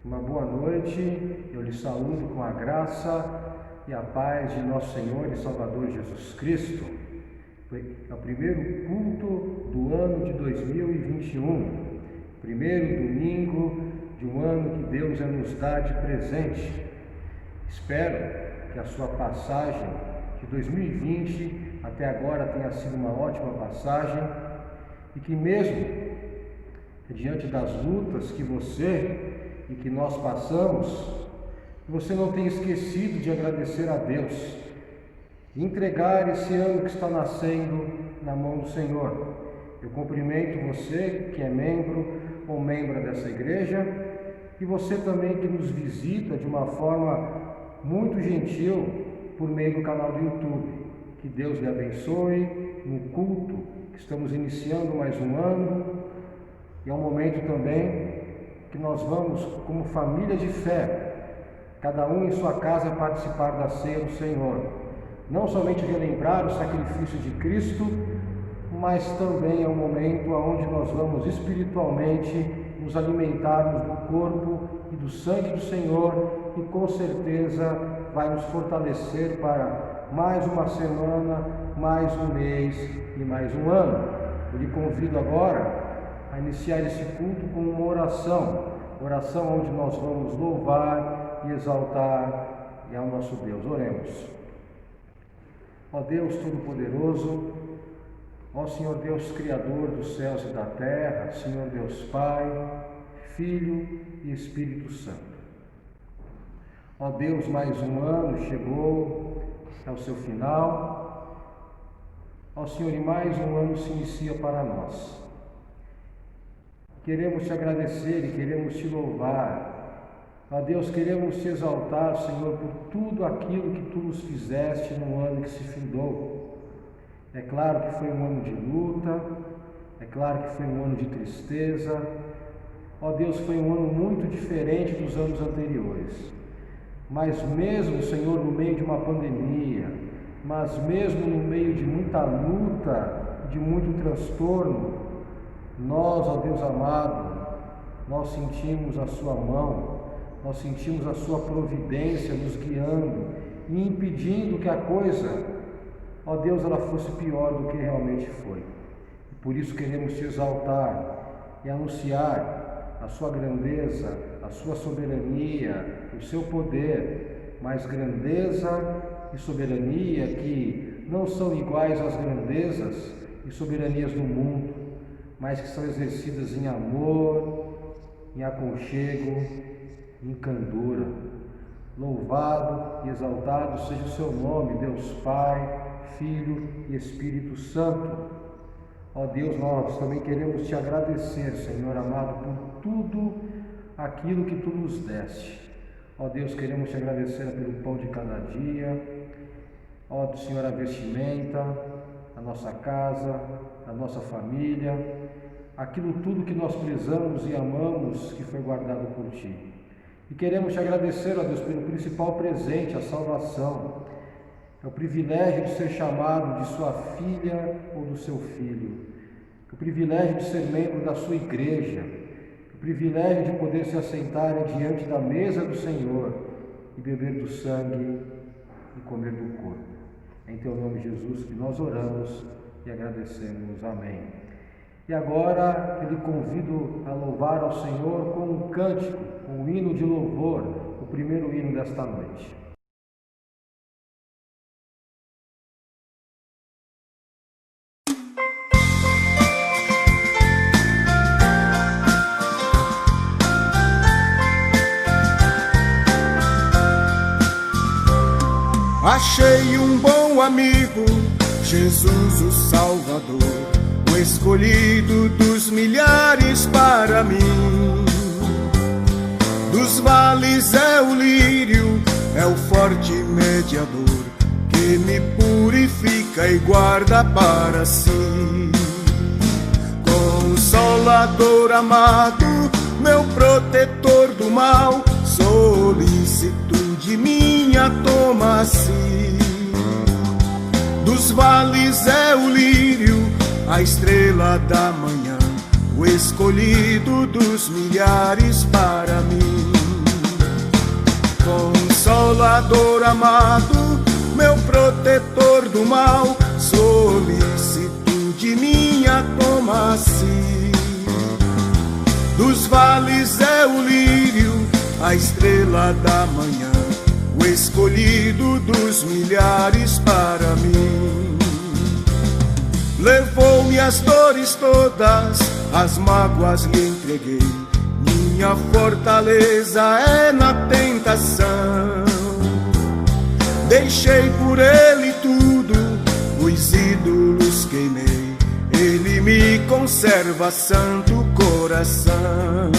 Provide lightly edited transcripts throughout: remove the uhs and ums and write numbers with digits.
Uma boa noite, eu lhe saúdo com a graça e a paz de nosso Senhor e Salvador Jesus Cristo. É o primeiro culto do ano de 2021, primeiro domingo de um ano que Deus nos dá de presente. Espero que a sua passagem de 2020 até agora tenha sido uma ótima passagem e que mesmo diante das lutas que você e que nós passamos, você não tenha esquecido de agradecer a Deus e entregar esse ano que está nascendo na mão do Senhor. Eu cumprimento você que é membro ou membra dessa igreja e você também que nos visita de uma forma muito gentil por meio do canal do YouTube. Que Deus lhe abençoe no culto que estamos iniciando mais um ano e é um momento também que nós vamos, como família de fé, cada um em sua casa, participar da ceia do Senhor. Não somente relembrar o sacrifício de Cristo, mas também é um momento onde nós vamos espiritualmente nos alimentarmos do corpo e do sangue do Senhor e com certeza vai nos fortalecer para mais uma semana, mais um mês e mais um ano. Eu lhe convido agora a iniciar esse culto com uma oração onde nós vamos louvar e exaltar ao nosso Deus. Oremos. Ó Deus Todo-Poderoso, ó Senhor Deus Criador dos céus e da terra, Senhor Deus Pai, Filho e Espírito Santo. Ó Deus, mais um ano chegou ao seu final. Ó Senhor, e mais um ano se inicia para nós. Queremos te agradecer e queremos te louvar. Ó Deus, queremos te exaltar, Senhor, por tudo aquilo que tu nos fizeste no ano que se findou. É claro que foi um ano de luta, é claro que foi um ano de tristeza. Ó Deus, foi um ano muito diferente dos anos anteriores. Mas mesmo, Senhor, no meio de uma pandemia, mas mesmo no meio de muita luta, de muito transtorno, nós, ó Deus amado, nós sentimos a sua mão, nós sentimos a sua providência nos guiando e impedindo que a coisa, ó Deus, ela fosse pior do que realmente foi. E por isso queremos te exaltar e anunciar a sua grandeza, a sua soberania, o seu poder, mas grandeza e soberania que não são iguais às grandezas e soberanias do mundo, mas que são exercidas em amor, em aconchego, em candura. Louvado e exaltado seja o seu nome, Deus Pai, Filho e Espírito Santo. Ó Deus, nós também queremos te agradecer, Senhor amado, por tudo aquilo que tu nos deste. Ó Deus, queremos te agradecer pelo pão de cada dia, ó Senhor, a vestimenta, a nossa casa, a nossa família, aquilo tudo que nós prezamos e amamos que foi guardado por Ti. E queremos te agradecer, ó Deus, pelo principal presente, a salvação. É o privilégio de ser chamado de sua filha ou do seu filho. É o privilégio de ser membro da sua igreja. É o privilégio de poder se assentar diante da mesa do Senhor e beber do sangue e comer do corpo. Em Teu nome, Jesus, que nós oramos e agradecemos. Amém. E agora eu lhe convido a louvar ao Senhor com um cântico, com um hino de louvor, o primeiro hino desta noite. Achei um bom amigo, Jesus o Salvador, o escolhido dos milhares para mim. Dos vales é o lírio, é o forte mediador, que me purifica e guarda para si. Consolador amado, meu protetor do mal, solicitude minha toma-se. Dos vales é o lírio, a estrela da manhã, o escolhido dos milhares para mim. Consolador amado, meu protetor do mal, solicitude minha toma-se. Dos vales é o lírio, a estrela da manhã, o escolhido dos milhares para mim. Levou-me as dores todas, as mágoas lhe entreguei. Minha fortaleza é na tentação. Deixei por ele tudo, os ídolos queimei. Ele me conserva santo coração.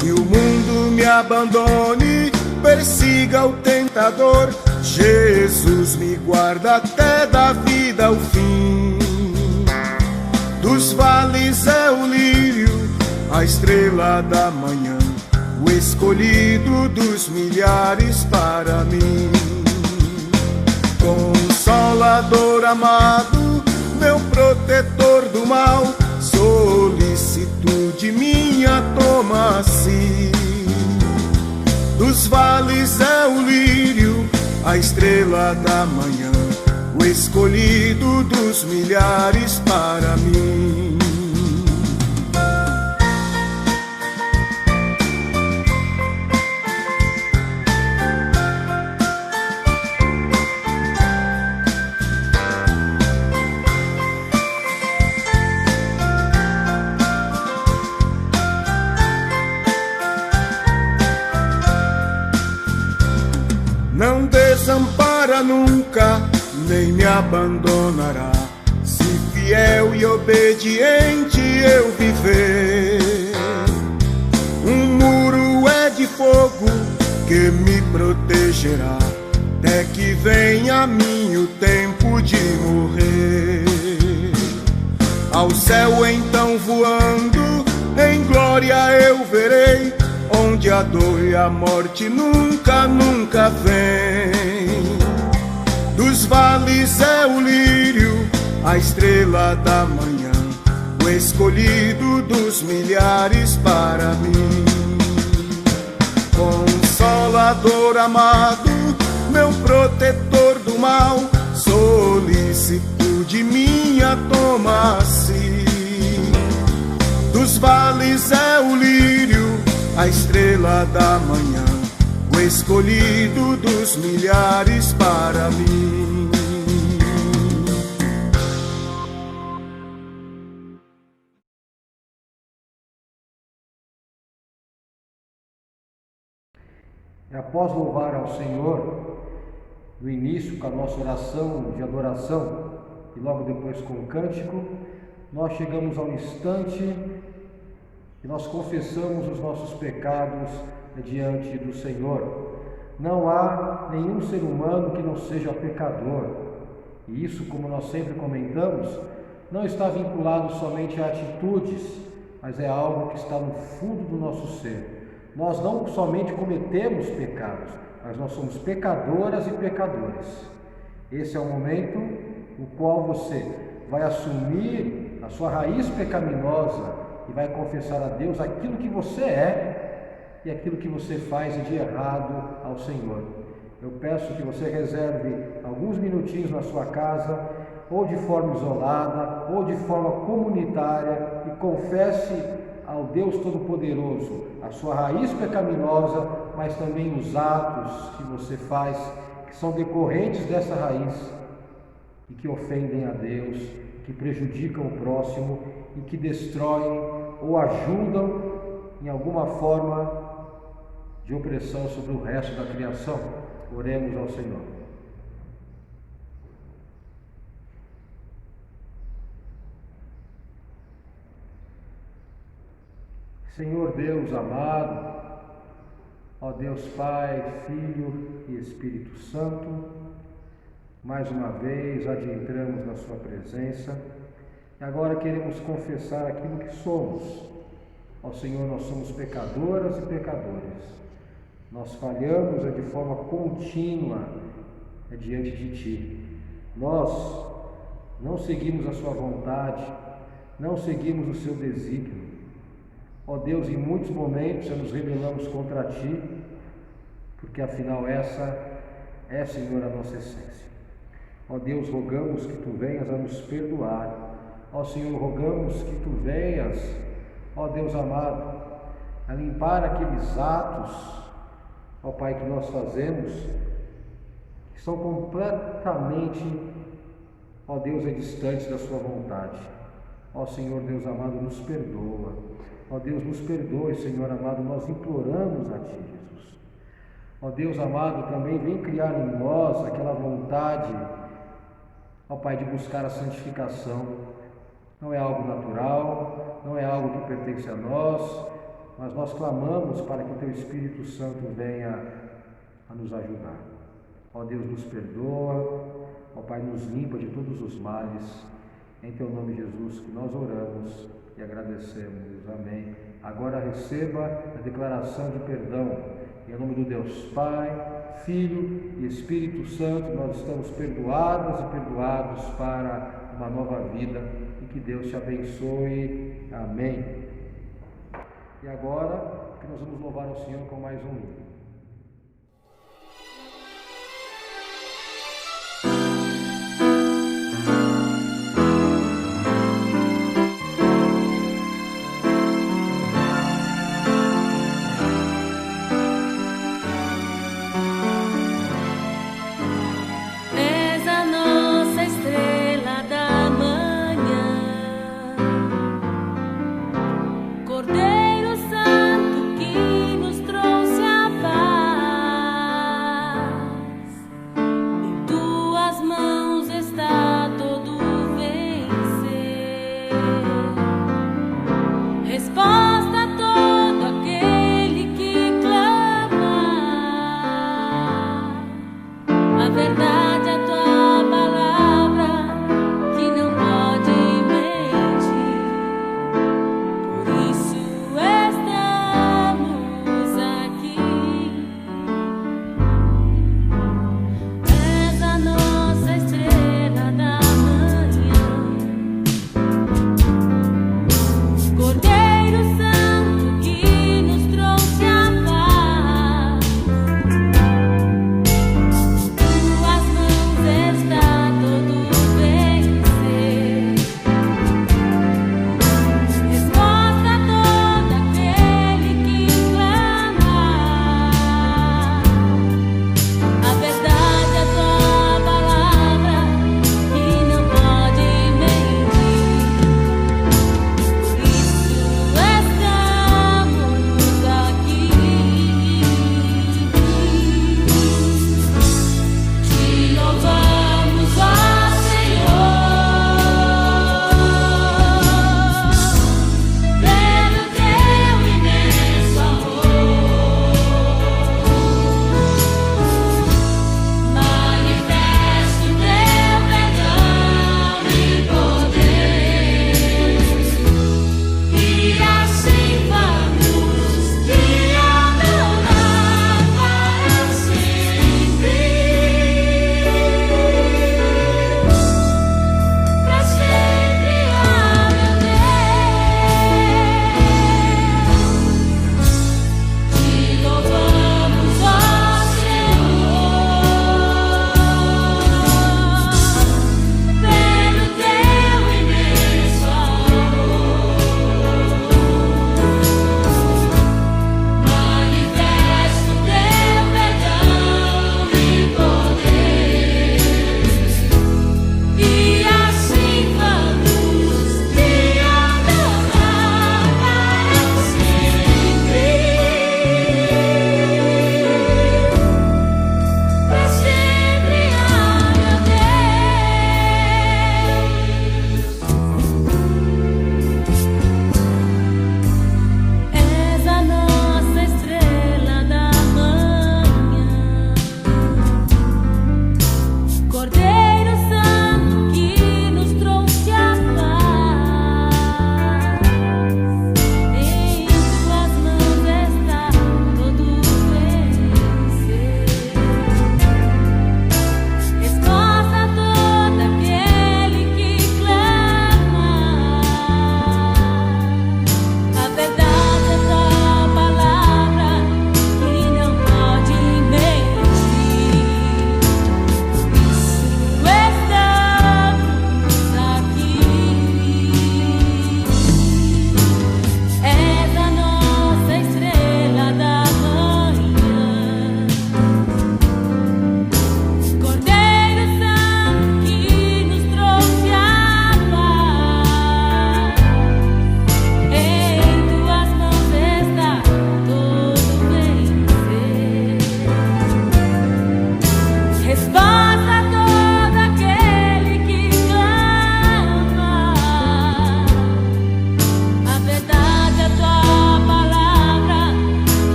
Que o mundo me abandone, persiga o tentador, Jesus me guarda até da vida ao fim. Dos vales é o lírio, a estrela da manhã, o escolhido dos milhares para mim. Consolador amado, meu protetor do mal, solicitude minha toma-se. Dos vales é o lírio, a estrela da manhã, o escolhido dos milhares para mim. Não desampara nunca, nem me abandonará, se fiel e obediente eu viver. Um muro é de fogo que me protegerá, até que venha a mim o tempo de morrer. Ao céu então voando, em glória eu verei, onde a dor e a morte nunca, nunca vem. Dos vales é o lírio, a estrela da manhã, o escolhido dos milhares para mim. Consolador amado, meu protetor do mal, solicitude minha toma-se. Dos vales é o lírio, a estrela da manhã, o escolhido dos milhares para mim. E após louvar ao Senhor, no início com a nossa oração de adoração e logo depois com o cântico, nós chegamos ao instante e nós confessamos os nossos pecados diante do Senhor. Não há nenhum ser humano que não seja pecador. E isso, como nós sempre comentamos, não está vinculado somente a atitudes, mas é algo que está no fundo do nosso ser. Nós não somente cometemos pecados, mas nós somos pecadoras e pecadores. Esse é o momento no qual você vai assumir a sua raiz pecaminosa e vai confessar a Deus aquilo que você é e aquilo que você faz de errado ao Senhor. Eu peço que você reserve alguns minutinhos na sua casa, ou de forma isolada, ou de forma comunitária, e confesse ao Deus Todo-Poderoso a sua raiz pecaminosa, mas também os atos que você faz, que são decorrentes dessa raiz e que ofendem a Deus, que prejudicam o próximo e que destroem ou ajudam em alguma forma de opressão sobre o resto da criação. Oremos ao Senhor. Senhor Deus amado, ó Deus Pai, Filho e Espírito Santo, mais uma vez adentramos na sua presença e agora queremos confessar aquilo que somos. Ó Senhor, nós somos pecadoras e pecadores. Nós falhamos de forma contínua diante de Ti. Nós não seguimos a Sua vontade, não seguimos o Seu desígnio. Ó Deus, em muitos momentos nos rebelamos contra Ti, porque afinal essa é, Senhor, a nossa essência. Ó Deus, rogamos que Tu venhas a nos perdoar. Ó Senhor, rogamos que Tu venhas, ó Deus amado, a limpar aqueles atos, ó Pai, que nós fazemos, que são completamente, ó Deus, distantes da Sua vontade. Ó Senhor, Deus amado, nos perdoa. Ó Deus, nos perdoe, Senhor amado, nós imploramos a Ti, Jesus. Ó Deus amado, também vem criar em nós aquela vontade, ó Pai, de buscar a santificação. Não é algo natural, não é algo que pertence a nós, mas nós clamamos para que o Teu Espírito Santo venha a nos ajudar. Ó Deus, nos perdoa, ó Pai, nos limpa de todos os males. Em Teu nome, Jesus, que nós oramos e agradecemos. Amém. Agora receba a declaração de perdão. Em nome do Deus Pai, Filho e Espírito Santo, nós estamos perdoadas e perdoados para uma nova vida. E que Deus te abençoe. Amém. E agora que nós vamos louvar ao Senhor com mais um hino. Cordeiro Santo que nos trouxe a paz.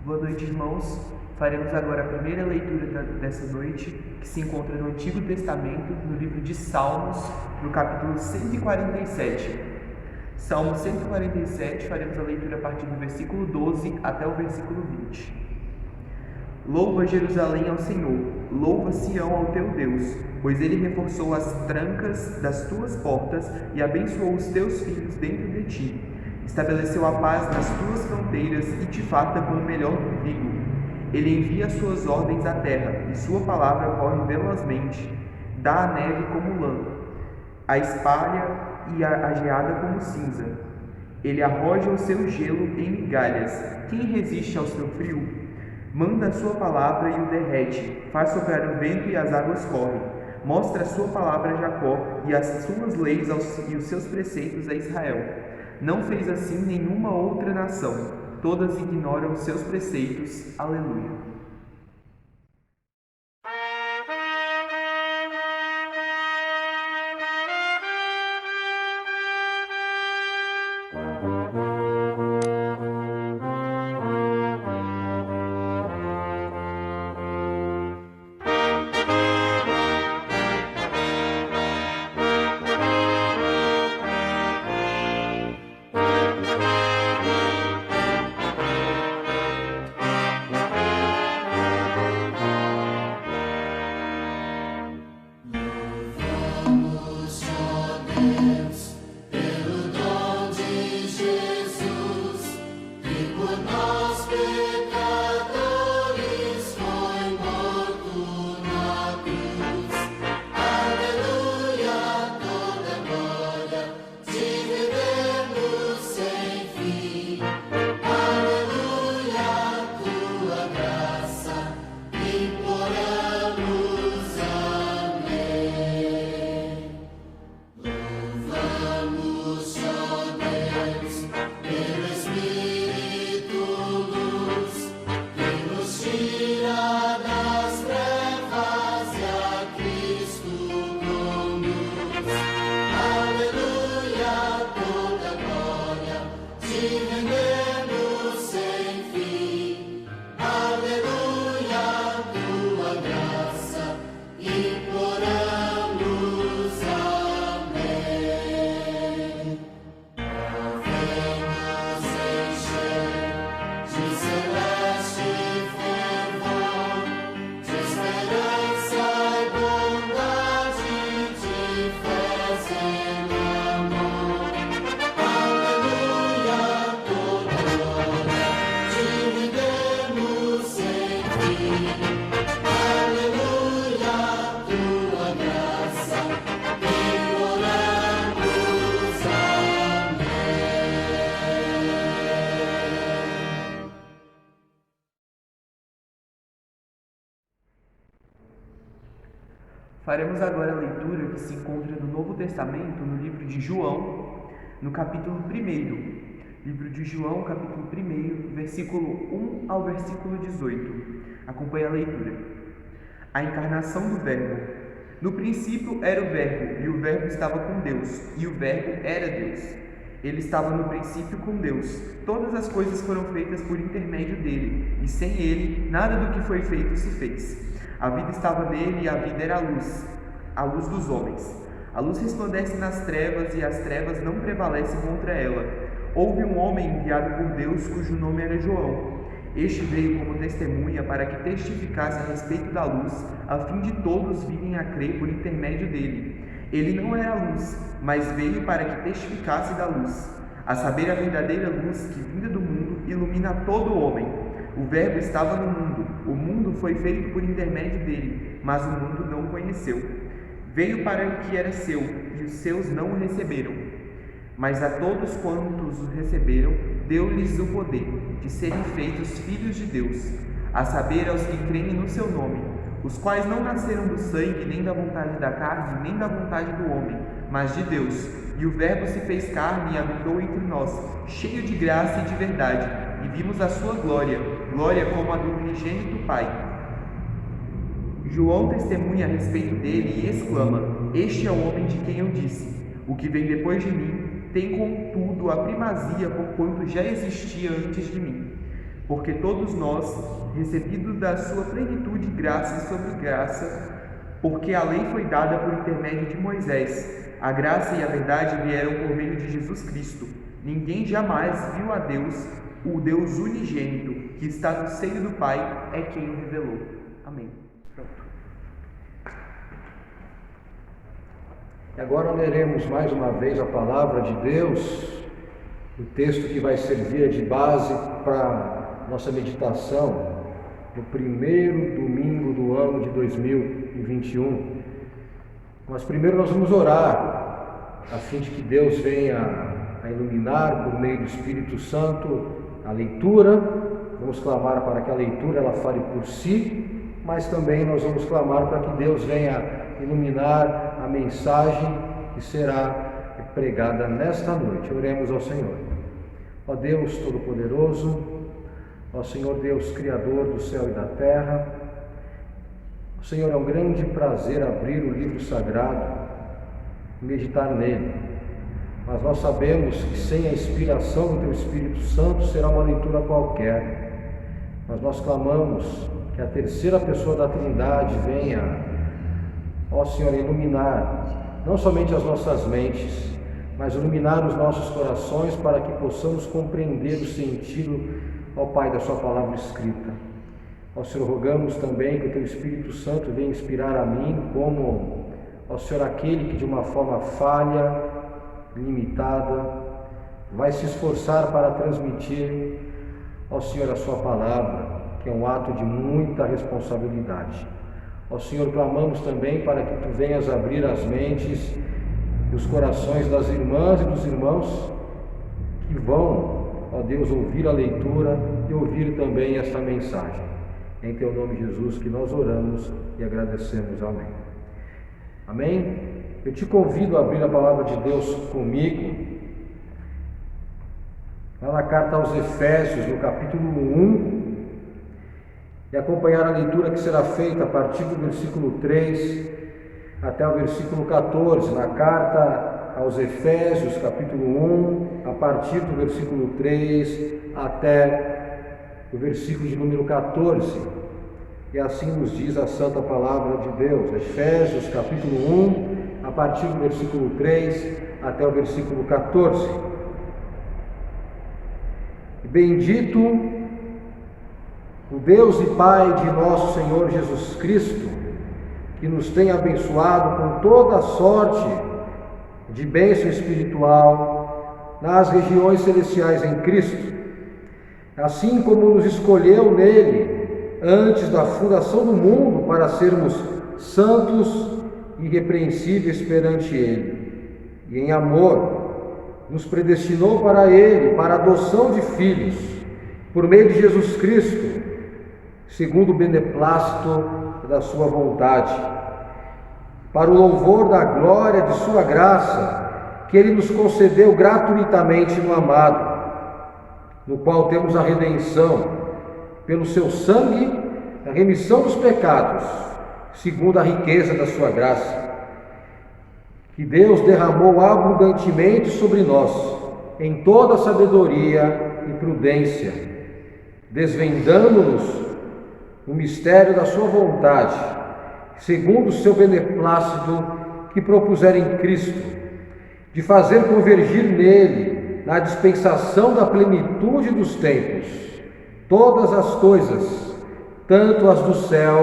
Boa noite, irmãos. Faremos agora a primeira leitura dessa noite, que se encontra no Antigo Testamento, no livro de Salmos, no capítulo 147. Salmo 147, faremos a leitura a partir do versículo 12 até o versículo 20. Louva Jerusalém ao Senhor, louva Sião ao teu Deus, pois ele reforçou as trancas das tuas portas e abençoou os teus filhos dentro de ti. Estabeleceu a paz nas tuas fronteiras e te farta com o melhor do trigo. Ele envia suas ordens à terra, e sua palavra corre velozmente. Dá a neve como lã, a espalha e a geada como cinza. Ele arroja o seu gelo em migalhas. Quem resiste ao seu frio? Manda a sua palavra e o derrete. Faz soprar o vento e as águas correm. Mostra a sua palavra a Jacó e as suas leis e os seus preceitos a Israel. Não fez assim nenhuma outra nação. Todas ignoram os seus preceitos. Aleluia. Faremos agora a leitura que se encontra no Novo Testamento, no livro de João, no capítulo 1. Livro de João, capítulo 1, versículo 1 ao versículo 18. Acompanhe a leitura. A encarnação do Verbo. No princípio era o Verbo, e o Verbo estava com Deus, e o Verbo era Deus. Ele estava no princípio com Deus. Todas as coisas foram feitas por intermédio dele, e sem ele, nada do que foi feito se fez. A vida estava nele e a vida era a luz dos homens. A luz resplandece nas trevas e as trevas não prevalecem contra ela. Houve um homem enviado por Deus cujo nome era João. Este veio como testemunha para que testificasse a respeito da luz, a fim de todos virem a crer por intermédio dele. Ele não era a luz, mas veio para que testificasse da luz, a saber, a verdadeira luz que, vinda do mundo, ilumina todo homem. O Verbo estava no mundo, o mundo foi feito por intermédio dele, mas o mundo não o conheceu. Veio para o que era seu, e os seus não o receberam. Mas a todos quantos o receberam, deu-lhes o poder de serem feitos filhos de Deus, a saber, aos que creem no seu nome, os quais não nasceram do sangue, nem da vontade da carne, nem da vontade do homem, mas de Deus. E o Verbo se fez carne e habitou entre nós, cheio de graça e de verdade, e vimos a sua glória, glória como a do unigênito Pai. João testemunha a respeito dele e exclama: Este é o homem de quem eu disse: o que vem depois de mim tem, contudo, a primazia, porquanto já existia antes de mim. porque todos nós, recebidos da sua plenitude, graça sobre graça, porque a lei foi dada por intermédio de Moisés, a graça e a verdade vieram por meio de Jesus Cristo. Ninguém jamais viu a Deus, o Deus unigênito, que está no seio do Pai, é quem o revelou. Amém. Pronto. E agora leremos mais uma vez a palavra de Deus, o texto que vai servir de base para nossa meditação no primeiro domingo do ano de 2021. Mas primeiro nós vamos orar, a fim de que Deus venha a iluminar por meio do Espírito Santo a leitura. Vamos clamar para que a leitura ela fale por si, mas também nós vamos clamar para que Deus venha iluminar a mensagem que será pregada nesta noite. Oremos ao Senhor. Ó Deus Todo-Poderoso, ó Senhor Deus Criador do céu e da terra, Senhor, é um grande prazer abrir o livro sagrado e meditar nele, mas nós sabemos que sem a inspiração do Teu Espírito Santo será uma leitura qualquer. Mas nós clamamos que a terceira pessoa da Trindade venha, ó Senhor, iluminar não somente as nossas mentes, mas iluminar os nossos corações para que possamos compreender o sentido, ó Pai, da Sua palavra escrita. Ó Senhor, rogamos também que o Teu Espírito Santo venha inspirar a mim como, ó Senhor, aquele que de uma forma falha, limitada, vai se esforçar para transmitir, ó Senhor, a Sua palavra, que é um ato de muita responsabilidade. Ó Senhor, clamamos também para que Tu venhas abrir as mentes e os corações das irmãs e dos irmãos que vão, ó Deus, ouvir a leitura e ouvir também esta mensagem. Em Teu nome, Jesus, que nós oramos e agradecemos. Amém. Amém? Eu te convido a abrir a palavra de Deus comigo, lá na carta aos Efésios, no capítulo 1, e acompanhar a leitura que será feita a partir do versículo 3 até o versículo 14, na carta aos Efésios, capítulo 1, a partir do versículo 3 até o versículo de número 14, e assim nos diz a santa palavra de Deus. Efésios capítulo 1, a partir do versículo 3 até o versículo 14. Bendito o Deus e Pai de nosso Senhor Jesus Cristo, que nos tem abençoado com toda a sorte de bênção espiritual nas regiões celestiais em Cristo, assim como nos escolheu nele antes da fundação do mundo para sermos santos e irrepreensíveis perante ele, e em amor nos predestinou para ele, para a adoção de filhos, por meio de Jesus Cristo, segundo o beneplácito da sua vontade, para o louvor da glória de sua graça, que ele nos concedeu gratuitamente no amado, no qual temos a redenção, pelo seu sangue, a remissão dos pecados, segundo a riqueza da sua graça, que Deus derramou abundantemente sobre nós, em toda sabedoria e prudência, desvendando-nos o mistério da sua vontade, segundo o seu beneplácito que propusera em Cristo, de fazer convergir nele, na dispensação da plenitude dos tempos, todas as coisas, tanto as do céu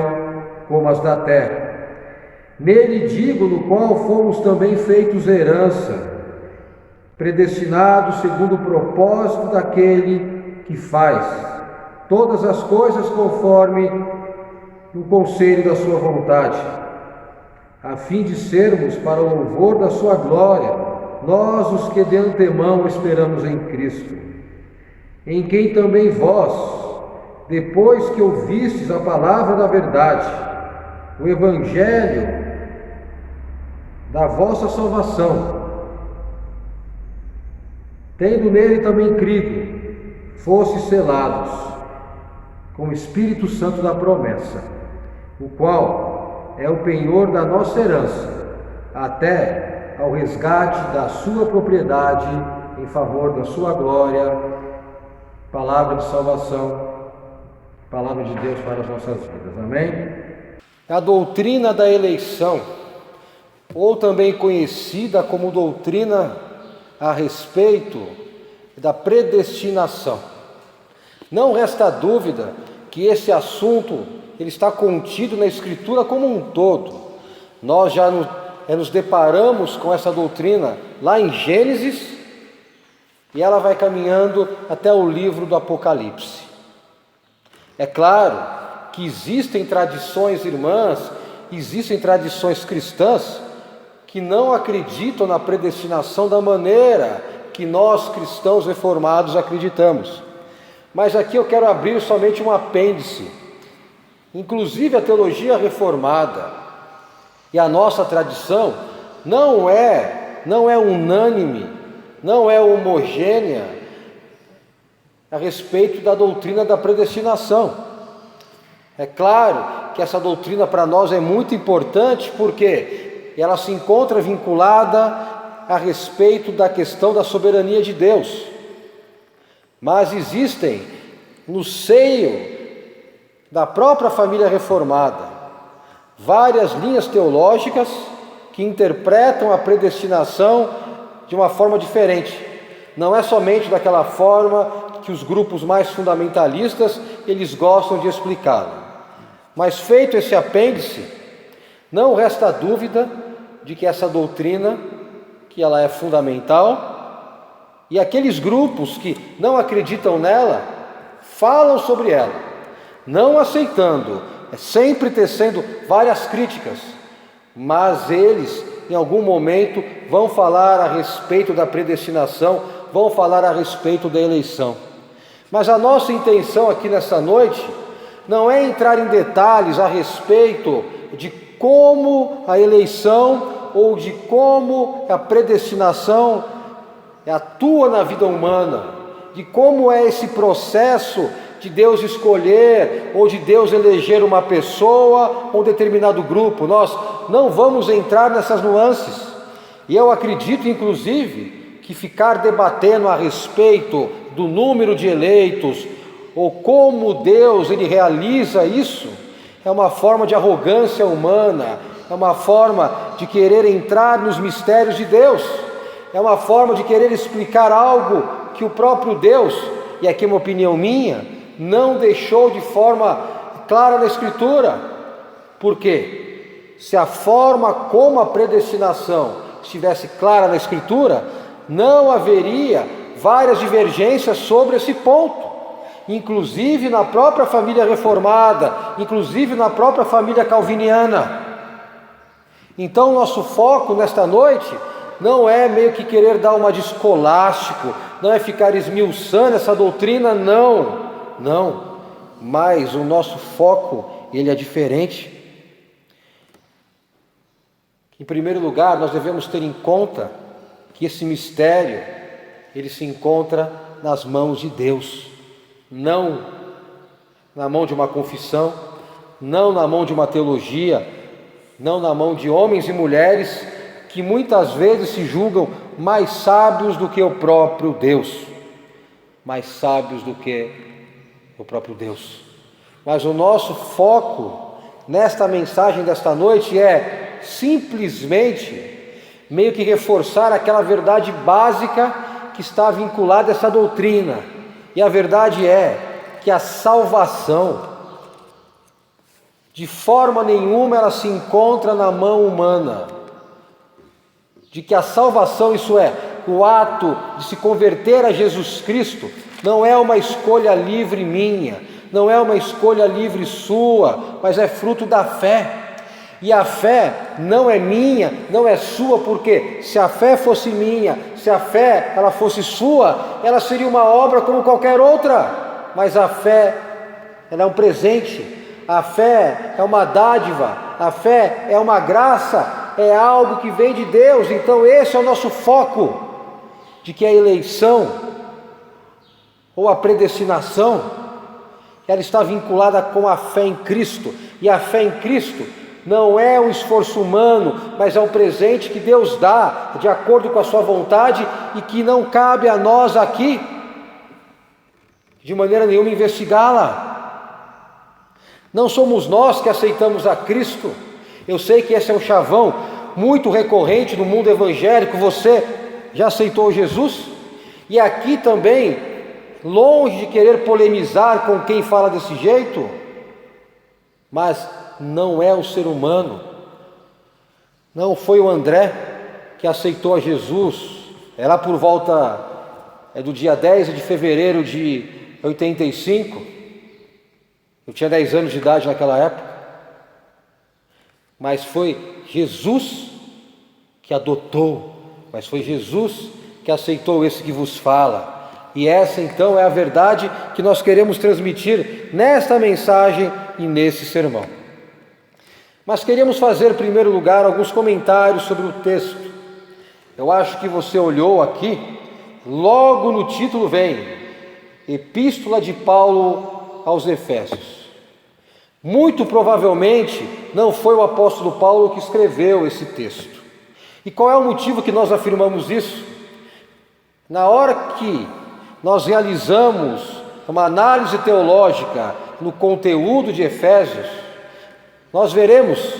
como as da terra. Nele digo, no qual fomos também feitos herança, predestinados segundo o propósito daquele que faz todas as coisas conforme o conselho da sua vontade, a fim de sermos para o louvor da sua glória, nós os que de antemão esperamos em Cristo, em quem também vós, depois que ouvistes a palavra da verdade, o evangelho da vossa salvação, tendo nele também crido, fostes selados com o Espírito Santo da promessa, o qual é o penhor da nossa herança, até ao resgate da sua propriedade em favor da sua glória, palavra de salvação, palavra de Deus para as nossas vidas. Amém? A doutrina da eleição, ou também conhecida como doutrina a respeito da predestinação. Não resta dúvida que esse assunto ele está contido na Escritura como um todo. Nós já nos deparamos com essa doutrina lá em Gênesis e ela vai caminhando até o livro do Apocalipse. É claro que existem tradições irmãs, existem tradições cristãs que não acreditam na predestinação da maneira que nós cristãos reformados acreditamos. Mas aqui eu quero abrir somente um apêndice. Inclusive a teologia reformada e a nossa tradição não é unânime, não é homogênea a respeito da doutrina da predestinação. É claro que essa doutrina para nós é muito importante porque ela se encontra vinculada a respeito da questão da soberania de Deus. Mas existem no seio da própria família reformada várias linhas teológicas que interpretam a predestinação de uma forma diferente. Não é somente daquela forma que os grupos mais fundamentalistas eles gostam de explicá-la. Mas feito esse apêndice, não resta dúvida de que essa doutrina, que ela é fundamental, e aqueles grupos que não acreditam nela, falam sobre ela, não aceitando, sempre tecendo várias críticas, mas eles, em algum momento, vão falar a respeito da predestinação, vão falar a respeito da eleição. Mas a nossa intenção aqui nessa noite não é entrar em detalhes a respeito de como a eleição ou de como a predestinação atua na vida humana, de como é esse processo de Deus escolher ou de Deus eleger uma pessoa ou um determinado grupo. Nós não vamos entrar nessas nuances. E eu acredito, inclusive, que ficar debatendo a respeito do número de eleitos ou como Deus ele realiza isso é uma forma de arrogância humana, é uma forma de querer entrar nos mistérios de Deus. É uma forma de querer explicar algo que o próprio Deus, e aqui é uma opinião minha, não deixou de forma clara na Escritura. Por quê? Se a forma como a predestinação estivesse clara na Escritura, não haveria várias divergências sobre esse ponto. Inclusive na própria família reformada, inclusive na própria família calviniana. Então nosso foco nesta noite não é meio que querer dar uma de escolástico, não é ficar esmiuçando essa doutrina, não. Mas o nosso foco, ele é diferente. Em primeiro lugar, nós devemos ter em conta que esse mistério, ele se encontra nas mãos de Deus, não na mão de uma confissão, não na mão de uma teologia, não na mão de homens e mulheres que muitas vezes se julgam mais sábios do que o próprio Deus, mais sábios do que o próprio Deus. Mas o nosso foco nesta mensagem desta noite é simplesmente meio que reforçar aquela verdade básica que está vinculada a essa doutrina. E a verdade é que a salvação, de forma nenhuma ela se encontra na mão humana. De que a salvação, isso é, o ato de se converter a Jesus Cristo, não é uma escolha livre minha, não é uma escolha livre sua, mas é fruto da fé. E a fé não é minha, não é sua, porque se a fé fosse minha, se a fé ela fosse sua, ela seria uma obra como qualquer outra. Mas a fé, ela é um presente, a fé é uma dádiva, a fé é uma graça, é algo que vem de Deus. Então esse é o nosso foco, de que a eleição ou a predestinação, ela está vinculada com a fé em Cristo. E a fé em Cristo não é um esforço humano, mas é um presente que Deus dá de acordo com a sua vontade e que não cabe a nós aqui de maneira nenhuma investigá-la. Não somos nós que aceitamos a Cristo. Eu sei que esse é um chavão muito recorrente no mundo evangélico. Você já aceitou Jesus? E aqui também, longe de querer polemizar com quem fala desse jeito, mas não é o ser humano. Não foi o André que aceitou a Jesus, é lá por volta do dia 10 de fevereiro de 85, eu tinha 10 anos de idade naquela época, mas foi Jesus que adotou, mas foi Jesus que aceitou esse que vos fala, e essa então é a verdade que nós queremos transmitir nesta mensagem e nesse sermão. Mas queríamos fazer, em primeiro lugar, alguns comentários sobre o texto. Eu acho que você olhou aqui, logo no título vem Epístola de Paulo aos Efésios. Muito provavelmente não foi o apóstolo Paulo que escreveu esse texto. E qual é o motivo que nós afirmamos isso? Na hora que nós realizamos uma análise teológica no conteúdo de Efésios, nós veremos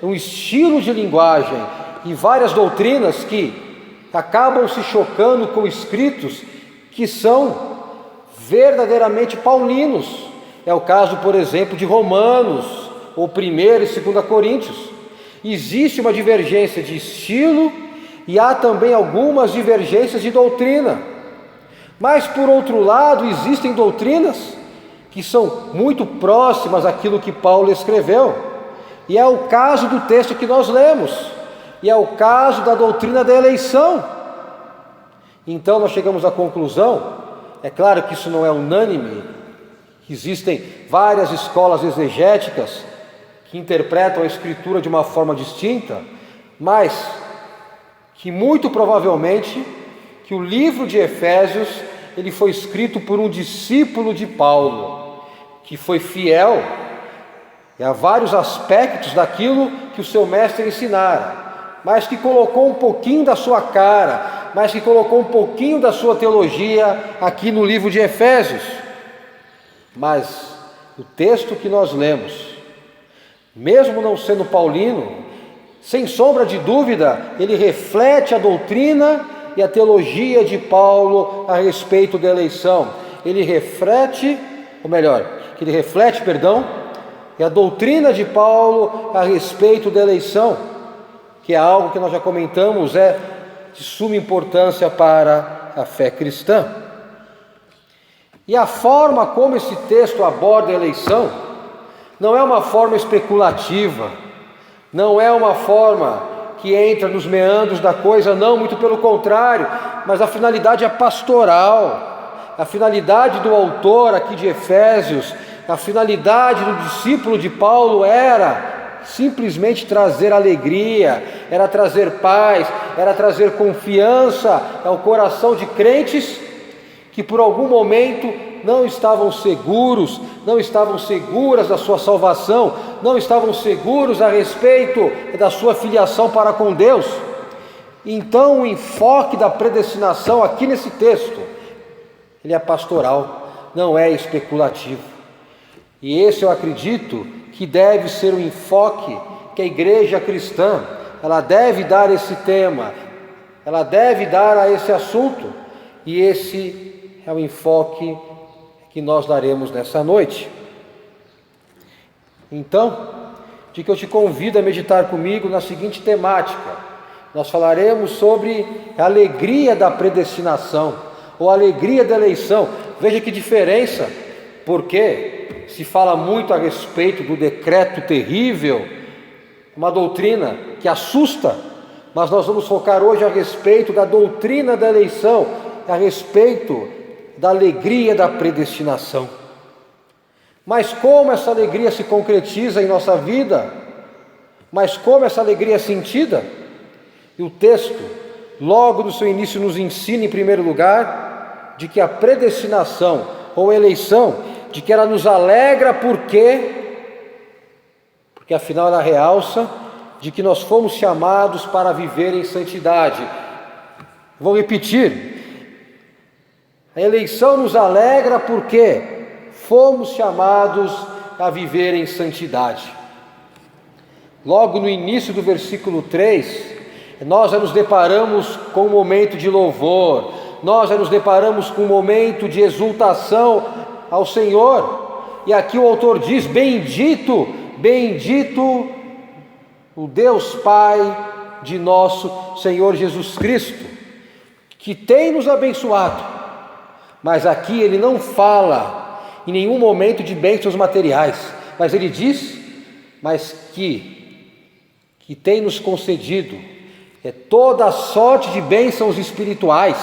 um estilo de linguagem e várias doutrinas que acabam se chocando com escritos que são verdadeiramente paulinos. É o caso, por exemplo, de Romanos, ou 1º e 2 Coríntios. Existe uma divergência de estilo e há também algumas divergências de doutrina. Mas, por outro lado, existem doutrinas que são muito próximas àquilo que Paulo escreveu. E é o caso do texto que nós lemos, e é o caso da doutrina da eleição. Então nós chegamos à conclusão, é claro que isso não é unânime, existem várias escolas exegéticas que interpretam a Escritura de uma forma distinta, mas que muito provavelmente que o livro de Efésios ele foi escrito por um discípulo de Paulo, que foi fiel a vários aspectos daquilo que o seu mestre ensinara, mas que colocou um pouquinho da sua cara, mas que colocou um pouquinho da sua teologia aqui no livro de Efésios. Mas o texto que nós lemos, mesmo não sendo paulino, sem sombra de dúvida, ele reflete a doutrina e a teologia de Paulo a respeito da eleição. Ele reflete e a doutrina de Paulo a respeito da eleição, que é algo que nós já comentamos, é de suma importância para a fé cristã. E a forma como esse texto aborda a eleição não é uma forma especulativa, não é uma forma que entra nos meandros da coisa, não, muito pelo contrário, mas a finalidade é pastoral. A finalidade do autor aqui de Efésios, a finalidade do discípulo de Paulo era simplesmente trazer alegria, era trazer paz, era trazer confiança ao coração de crentes que por algum momento não estavam seguras da sua salvação, não estavam seguros a respeito da sua filiação para com Deus. Então o enfoque da predestinação aqui nesse texto, ele é pastoral, não é especulativo. E esse eu acredito que deve ser o enfoque que a igreja cristã, ela deve dar esse tema, ela deve dar a esse assunto, e esse é o enfoque que nós daremos nessa noite. Então, de que eu te convido a meditar comigo na seguinte temática: nós falaremos sobre a alegria da predestinação, ou a alegria da eleição. Veja que diferença, porque se fala muito a respeito do decreto terrível, uma doutrina que assusta, mas nós vamos focar hoje a respeito da doutrina da eleição, a respeito da alegria da predestinação. Mas como essa alegria se concretiza em nossa vida? Mas como essa alegria é sentida? E o texto, logo no seu início, nos ensina, em primeiro lugar, de que a predestinação ou eleição, de que ela nos alegra, porque afinal ela realça de que nós fomos chamados para viver em santidade. Vou repetir: A eleição nos alegra porque fomos chamados a viver em santidade. Logo no início do versículo 3, nós já nos deparamos com um momento de louvor, nós já nos deparamos com um momento de exultação ao Senhor. E aqui o autor diz: bendito, bendito o Deus Pai de nosso Senhor Jesus Cristo, que tem nos abençoado. Mas aqui ele não fala em nenhum momento de bênçãos materiais, mas ele diz, que tem nos concedido toda a sorte de bênçãos espirituais.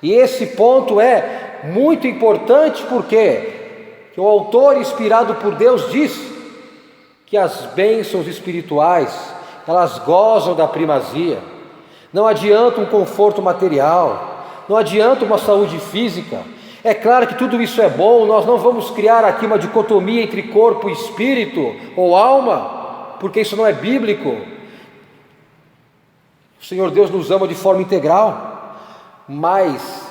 E esse ponto é muito importante porque o autor, inspirado por Deus, diz que as bênçãos espirituais, elas gozam da primazia. Não adianta um conforto material, não adianta uma saúde física. É claro que tudo isso é bom, nós não vamos criar aqui uma dicotomia entre corpo e espírito ou alma, porque isso não é bíblico. O Senhor Deus nos ama de forma integral, mas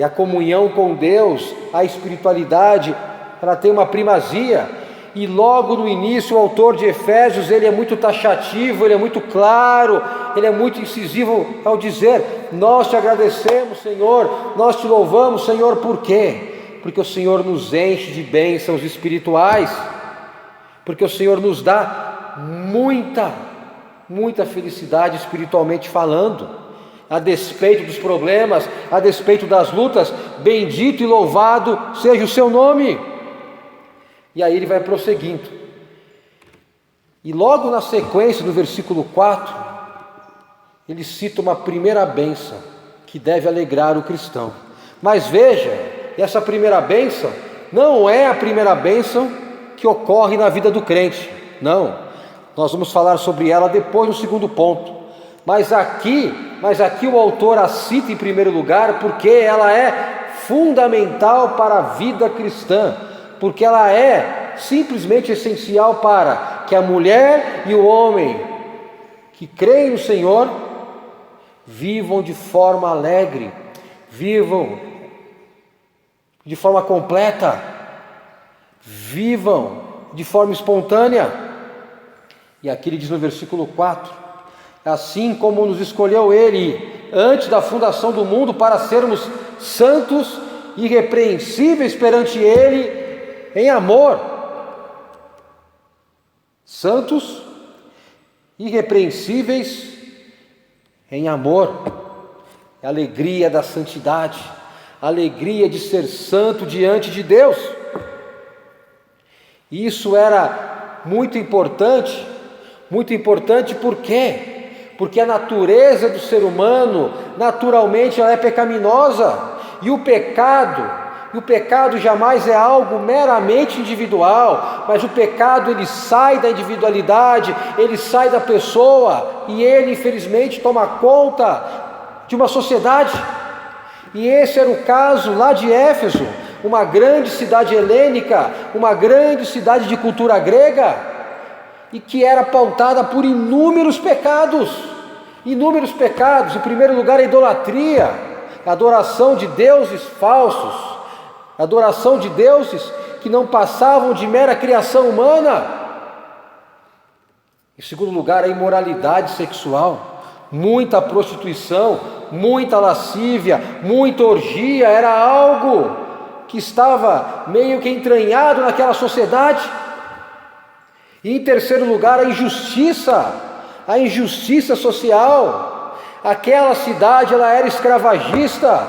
a comunhão com Deus, a espiritualidade, ela tem uma primazia. E logo no início o autor de Efésios, ele é muito taxativo, ele é muito claro, ele é muito incisivo ao dizer: nós te agradecemos, Senhor, nós te louvamos, Senhor. Por quê? Porque o Senhor nos enche de bênçãos espirituais, porque o Senhor nos dá muita felicidade espiritualmente falando, a despeito dos problemas, a despeito das lutas. Bendito e louvado seja o seu nome. E aí ele vai prosseguindo, e logo na sequência, no versículo 4, ele cita uma primeira bênção que deve alegrar o cristão. Mas veja, essa primeira bênção não é a primeira bênção que ocorre na vida do crente, não. Nós vamos falar sobre ela depois no segundo ponto. Mas aqui o autor a cita em primeiro lugar porque ela é fundamental para a vida cristã, porque ela é simplesmente essencial para que a mulher e o homem que creem no Senhor vivam de forma alegre, vivam de forma completa, vivam de forma espontânea. E aqui ele diz no versículo 4: assim como nos escolheu Ele antes da fundação do mundo para sermos santos e irrepreensíveis perante Ele em amor. Santos, irrepreensíveis em amor. A alegria da santidade, a alegria de ser santo diante de Deus. Isso era muito importante por quê? Porque a natureza do ser humano, naturalmente, ela é pecaminosa, e o pecado jamais é algo meramente individual, mas o pecado, ele sai da individualidade, ele sai da pessoa, e ele infelizmente toma conta de uma sociedade. E esse era o caso lá de Éfeso, uma grande cidade helênica, uma grande cidade de cultura grega, e que era pautada por inúmeros pecados. Em primeiro lugar, a idolatria, a adoração de deuses falsos, a adoração de deuses que não passavam de mera criação humana. Em segundo lugar, a imoralidade sexual, muita prostituição, muita lascívia, muita orgia, era algo que estava meio que entranhado naquela sociedade. E em terceiro lugar, a injustiça social. Aquela cidade, ela era escravagista,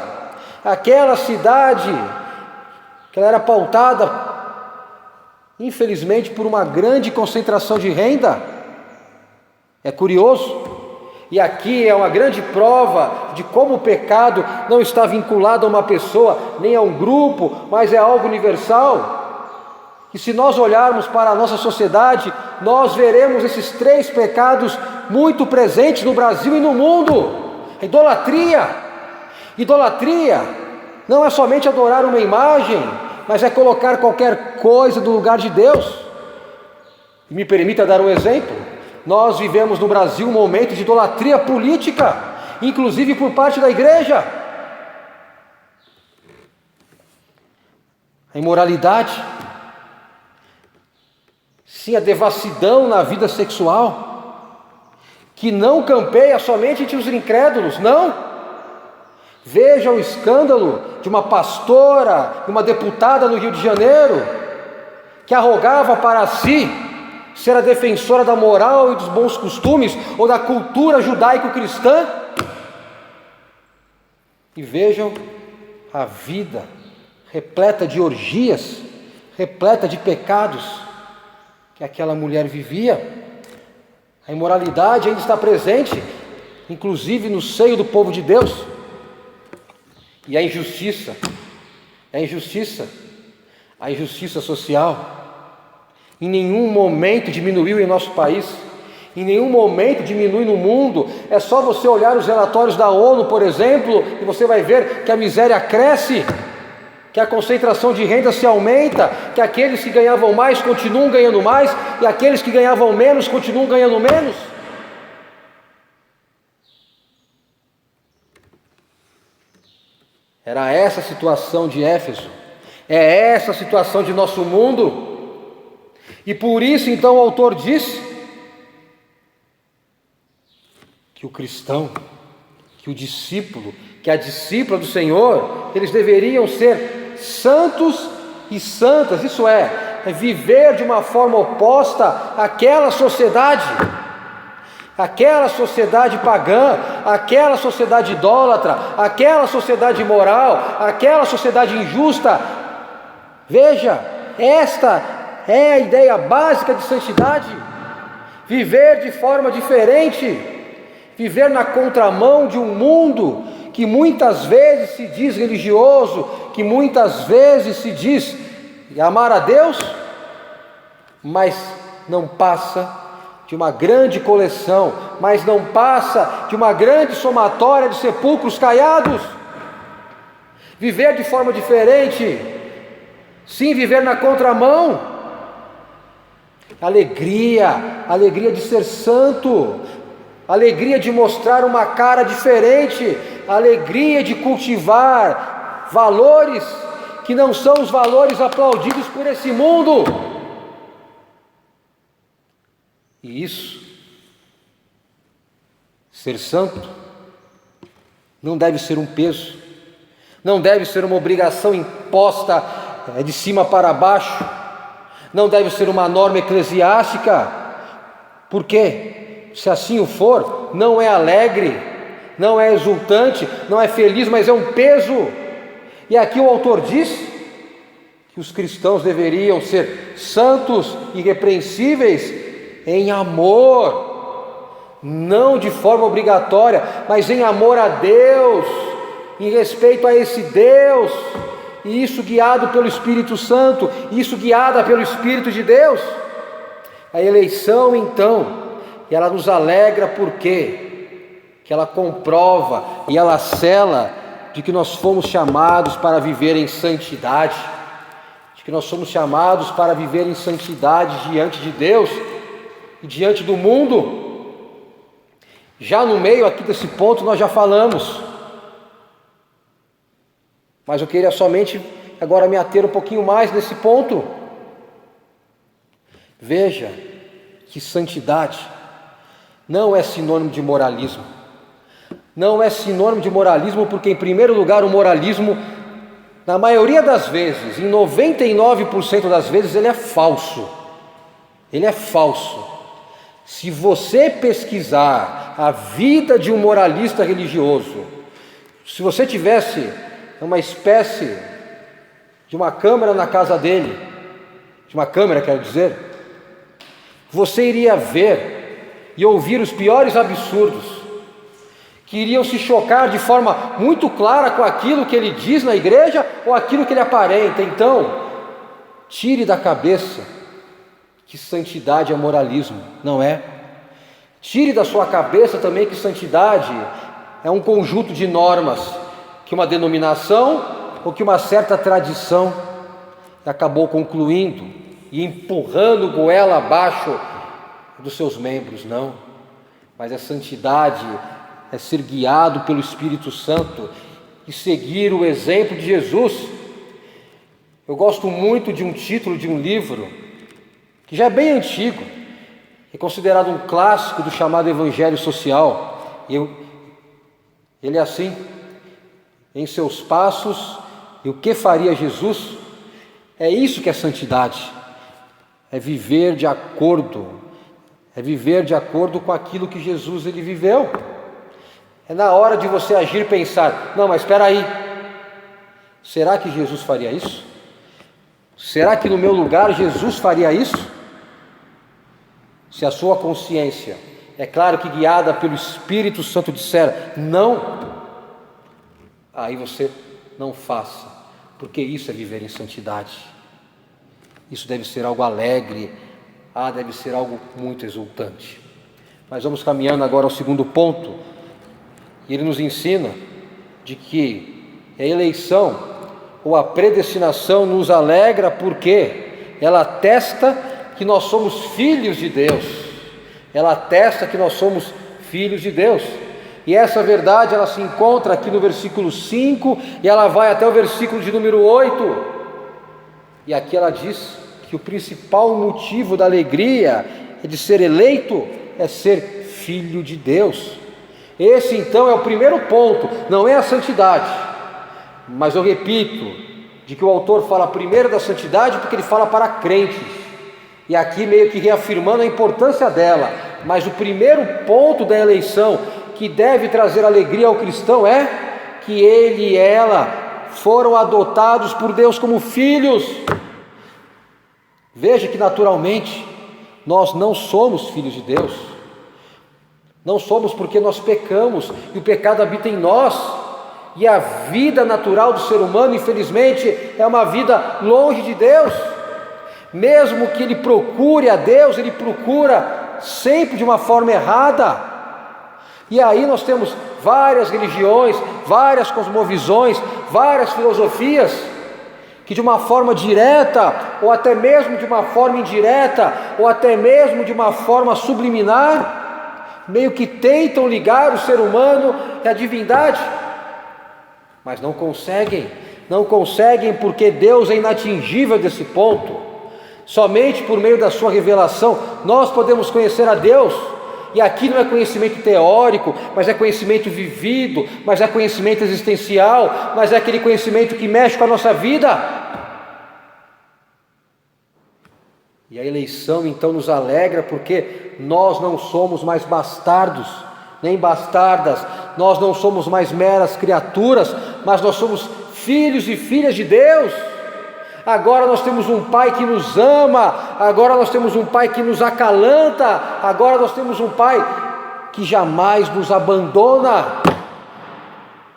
aquela cidade que ela era pautada, infelizmente, por uma grande concentração de renda. É curioso, e aqui é uma grande prova de como o pecado não está vinculado a uma pessoa, nem a um grupo, mas é algo universal. E se nós olharmos para a nossa sociedade, nós veremos esses três pecados muito presentes no Brasil e no mundo. Idolatria não é somente adorar uma imagem, mas é colocar qualquer coisa no lugar de Deus. E me permita dar um exemplo. Nós vivemos no Brasil um momento de idolatria política, inclusive por parte da igreja. a imoralidade, sim, a devassidão na vida sexual, que não campeia somente entre os incrédulos, não. Veja o escândalo de uma pastora, de uma deputada no Rio de Janeiro, que arrogava para si ser a defensora da moral e dos bons costumes, ou da cultura judaico-cristã. E vejam a vida repleta de orgias, repleta de pecados que aquela mulher vivia. A imoralidade ainda está presente, inclusive no seio do povo de Deus. E a injustiça social, em nenhum momento diminuiu em nosso país, em nenhum momento diminui no mundo. É só você olhar os relatórios da ONU, por exemplo, e você vai ver que a miséria cresce, que a concentração de renda se aumenta, que aqueles que ganhavam mais continuam ganhando mais, e aqueles que ganhavam menos continuam ganhando menos. Era essa a situação de Éfeso, é essa a situação de nosso mundo. E por isso então o autor diz que o cristão, que o discípulo, que a discípula do Senhor, eles deveriam ser santos e santas, isso é viver de uma forma oposta àquela sociedade pagã, aquela sociedade idólatra, aquela sociedade imoral, aquela sociedade injusta. Veja, esta é a ideia básica de santidade: viver de forma diferente, viver na contramão de um mundo que muitas vezes se diz religioso, que muitas vezes se diz amar a Deus, mas não passa de uma grande coleção, mas não passa de uma grande somatória de sepulcros caiados. Viver de forma diferente, sim, viver na contramão. Alegria de ser santo, alegria de mostrar uma cara diferente, alegria de cultivar valores que não são os valores aplaudidos por esse mundo. E isso, ser santo, não deve ser um peso, não deve ser uma obrigação imposta de cima para baixo, não deve ser uma norma eclesiástica, porque se assim o for, não é alegre, não é exultante, não é feliz, mas é um peso. E aqui o autor diz que os cristãos deveriam ser santos, irrepreensíveis, em amor, não de forma obrigatória, mas em amor a Deus, em respeito a esse Deus, e isso guiado pelo Espírito Santo, isso guiada pelo Espírito de Deus. A eleição então, ela nos alegra porque que ela comprova e ela sela de que nós fomos chamados para viver em santidade, de que nós somos chamados para viver em santidade diante de Deus e diante do mundo. Já no meio aqui desse ponto nós já falamos, mas eu queria somente agora me ater um pouquinho mais nesse ponto. Veja que santidade não é sinônimo de moralismo. Não é sinônimo de moralismo porque, em primeiro lugar, o moralismo, na maioria das vezes, em 99% das vezes, ele é falso. Ele é falso. Se você pesquisar a vida de um moralista religioso, se você tivesse uma espécie de uma câmera na casa dele, de uma câmera, quero dizer, você iria ver e ouvir os piores absurdos, que iriam se chocar de forma muito clara com aquilo que ele diz na igreja ou aquilo que ele aparenta. Então, tire da cabeça que santidade é moralismo, não é? Tire da sua cabeça também que santidade é um conjunto de normas que uma denominação ou que uma certa tradição acabou concluindo e empurrando goela abaixo dos seus membros. Não, mas a santidade é ser guiado pelo Espírito Santo e seguir o exemplo de Jesus. Eu gosto muito de um título de um livro que já é bem antigo, é considerado um clássico do chamado Evangelho Social. Ele é assim: em seus passos e o que faria Jesus. É isso que é santidade, é viver de acordo com aquilo que Jesus ele viveu. É na hora de você agir e pensar: não, mas espera aí, será que Jesus faria isso? Será que no meu lugar Jesus faria isso? Se a sua consciência, é claro que guiada pelo Espírito Santo, disser não, aí você não faça, porque isso é viver em santidade. Isso deve ser algo alegre, deve ser algo muito exultante. Mas vamos caminhando agora ao segundo ponto. E ele nos ensina de que a eleição ou a predestinação nos alegra, porque ela atesta que nós somos filhos de Deus. Ela atesta que nós somos filhos de Deus. E essa verdade ela se encontra aqui no versículo 5 e ela vai até o versículo de número 8. E aqui ela diz que o principal motivo da alegria de ser eleito é ser filho de Deus. Esse então é o primeiro ponto, não é a santidade. Mas eu repito, de que o autor fala primeiro da santidade porque ele fala para crentes. E aqui meio que reafirmando a importância dela. Mas o primeiro ponto da eleição que deve trazer alegria ao cristão é que ele e ela foram adotados por Deus como filhos. Veja que naturalmente nós não somos filhos de Deus. Não somos porque nós pecamos e o pecado habita em nós. E a vida natural do ser humano, infelizmente, é uma vida longe de Deus. Mesmo que ele procure a Deus, ele procura sempre de uma forma errada. E aí nós temos várias religiões, várias cosmovisões, várias filosofias que de uma forma direta, ou até mesmo de uma forma indireta, ou até mesmo de uma forma subliminar, meio que tentam ligar o ser humano à divindade. Mas não conseguem porque Deus é inatingível desse ponto. Somente por meio da sua revelação nós podemos conhecer a Deus. E aqui não é conhecimento teórico, mas é conhecimento vivido, mas é conhecimento existencial, mas é aquele conhecimento que mexe com a nossa vida. E a eleição então nos alegra porque nós não somos mais bastardos, nem bastardas, nós não somos mais meras criaturas, mas nós somos filhos e filhas de Deus. Agora nós temos um Pai que nos ama, agora nós temos um Pai que nos acalanta, agora nós temos um Pai que jamais nos abandona.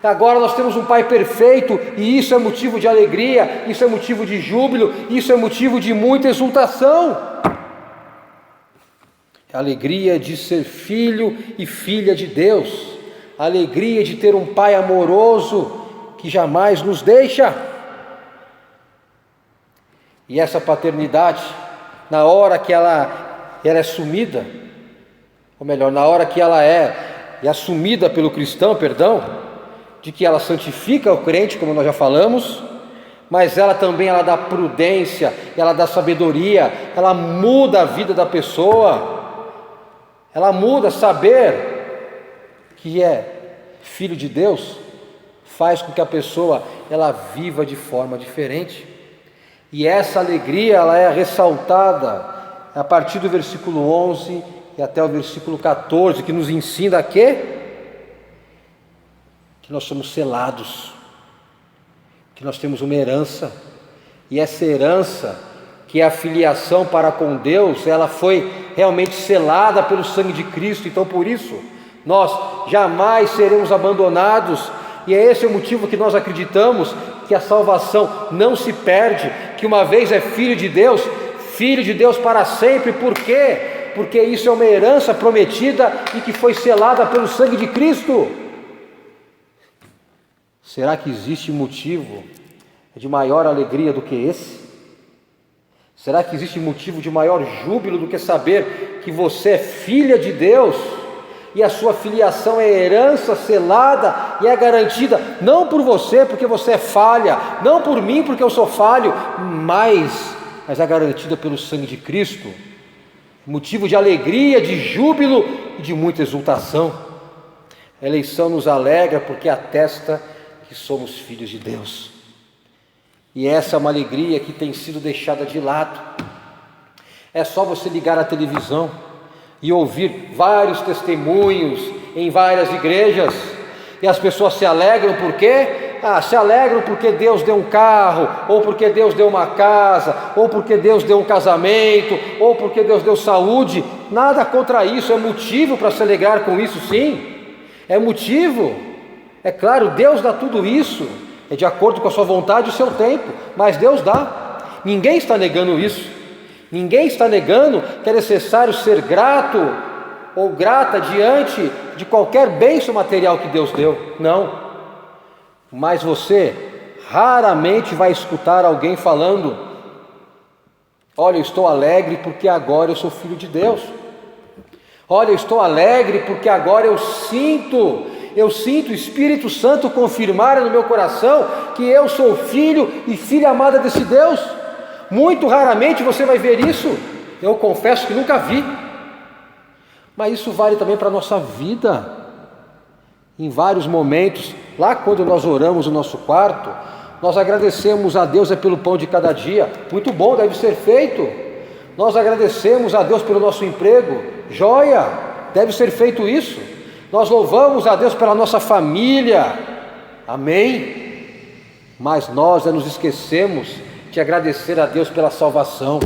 Agora nós temos um Pai perfeito, e isso é motivo de alegria, isso é motivo de júbilo, isso é motivo de muita exultação. A alegria de ser filho e filha de Deus, a alegria de ter um Pai amoroso que jamais nos deixa. E essa paternidade, na hora que ela é assumida, ou melhor, na hora que ela é assumida pelo cristão, de que ela santifica o crente, como nós já falamos, mas ela também dá prudência, ela dá sabedoria, ela muda a vida da pessoa. Ela muda. Saber que é filho de Deus faz com que a pessoa ela viva de forma diferente. E essa alegria ela é ressaltada a partir do versículo 11 e até o versículo 14, que nos ensina que nós somos selados, que nós temos uma herança, e essa herança, que é a filiação para com Deus, ela foi realmente selada pelo sangue de Cristo. Então por isso nós jamais seremos abandonados, e é esse o motivo que nós acreditamos que a salvação não se perde, que uma vez é filho de Deus para sempre. Por quê? Porque isso é uma herança prometida e que foi selada pelo sangue de Cristo. Será que existe motivo de maior alegria do que esse? Será que existe motivo de maior júbilo do que saber que você é filha de Deus e a sua filiação é herança selada e é garantida, não por você, porque você é falha, não por mim, porque eu sou falho, mas é garantida pelo sangue de Cristo, motivo de alegria, de júbilo e de muita exultação. A eleição nos alegra porque atesta que somos filhos de Deus, e essa é uma alegria que tem sido deixada de lado. É só você ligar a televisão e ouvir vários testemunhos em várias igrejas, e as pessoas se alegram por quê? Se alegram porque Deus deu um carro, ou porque Deus deu uma casa, ou porque Deus deu um casamento, ou porque Deus deu saúde. Nada contra isso, é motivo para se alegrar com isso, sim, é motivo, é claro, Deus dá tudo isso, é de acordo com a sua vontade e o seu tempo, mas Deus dá, ninguém está negando isso, ninguém está negando que é necessário ser grato ou grata diante de qualquer bênção material que Deus deu, não, mas você raramente vai escutar alguém falando: olha, eu estou alegre porque agora eu sou filho de Deus, olha, eu estou alegre porque agora eu sinto o Espírito Santo confirmar no meu coração que eu sou filho e filha amada desse Deus. Muito raramente você vai ver isso, eu confesso que nunca vi, mas isso vale também para a nossa vida. Em vários momentos, lá quando nós oramos no nosso quarto, nós agradecemos a Deus pelo pão de cada dia, muito bom, deve ser feito. Nós agradecemos a Deus pelo nosso emprego, joia, deve ser feito isso. Nós louvamos a Deus pela nossa família, amém, mas nós já nos esquecemos de agradecer a Deus pela salvação,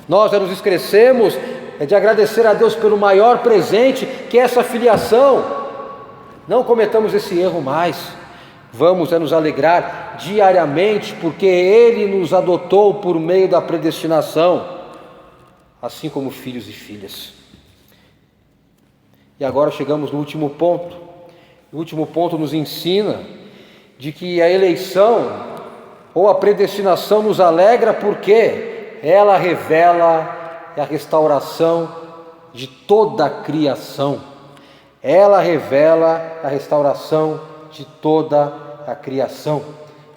nós já nos esquecemos de agradecer a Deus pelo maior presente, que é essa filiação. Não cometamos esse erro mais, vamos nos alegrar diariamente, porque Ele nos adotou por meio da predestinação, assim como filhos e filhas. E agora chegamos no último ponto. O último ponto nos ensina de que a eleição ou a predestinação nos alegra porque ela revela a restauração de toda a criação. Ela revela a restauração de toda a criação.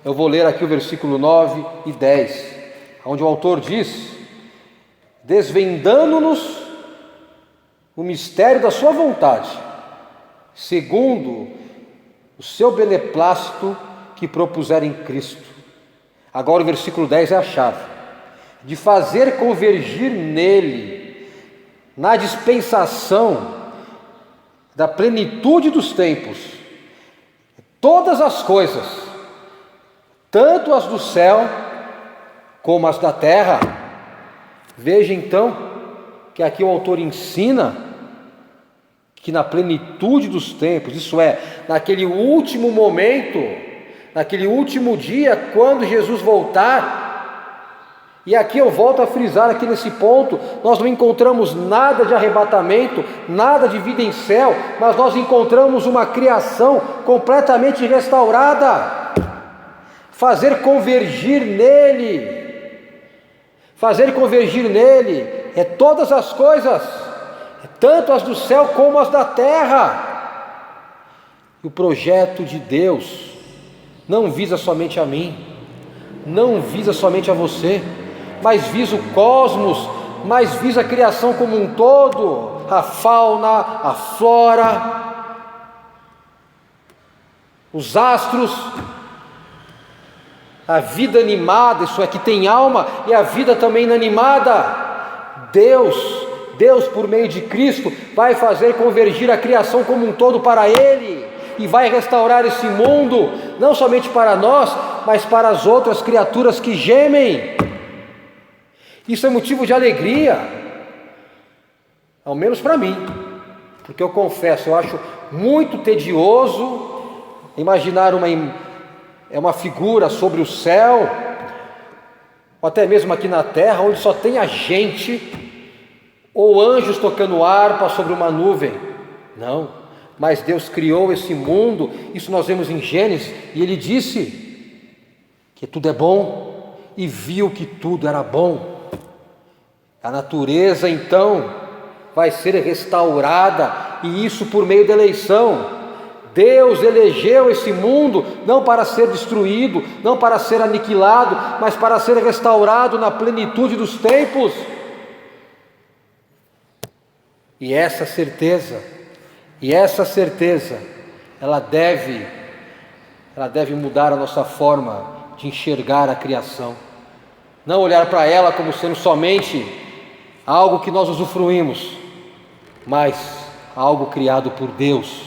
Eu vou ler aqui o versículo 9 e 10, onde o autor diz: desvendando-nos o mistério da sua vontade, segundo o seu beneplácito que propuser em Cristo. Agora o versículo 10 é a chave, de fazer convergir nele, na dispensação da plenitude dos tempos, todas as coisas, tanto as do céu como as da terra. Veja então que aqui o autor ensina que na plenitude dos tempos, isso é, naquele último momento, naquele último dia, quando Jesus voltar, e aqui eu volto a frisar aqui nesse ponto, nós não encontramos nada de arrebatamento, nada de vida em céu, mas nós encontramos uma criação completamente restaurada. Fazer convergir nele é todas as coisas, tanto as do céu como as da terra. E o projeto de Deus não visa somente a mim, não visa somente a você, mas visa o cosmos, mas visa a criação como um todo, a fauna, a flora, os astros, a vida animada, isso é, que tem alma, e a vida também inanimada. Deus por meio de Cristo vai fazer convergir a criação como um todo para Ele, e vai restaurar esse mundo, não somente para nós, mas para as outras criaturas que gemem. Isso é motivo de alegria, ao menos para mim, porque eu confesso, eu acho muito tedioso imaginar uma figura sobre o céu, ou até mesmo aqui na terra, onde só tem a gente, ou anjos tocando harpa sobre uma nuvem. Não, mas Deus criou esse mundo, isso nós vemos em Gênesis, e Ele disse que tudo é bom, e viu que tudo era bom. A natureza então vai ser restaurada, e isso por meio da eleição. Deus elegeu esse mundo não para ser destruído, não para ser aniquilado, mas para ser restaurado na plenitude dos tempos. E essa certeza, ela deve mudar a nossa forma de enxergar a criação. Não olhar para ela como sendo somente algo que nós usufruímos, mas algo criado por Deus,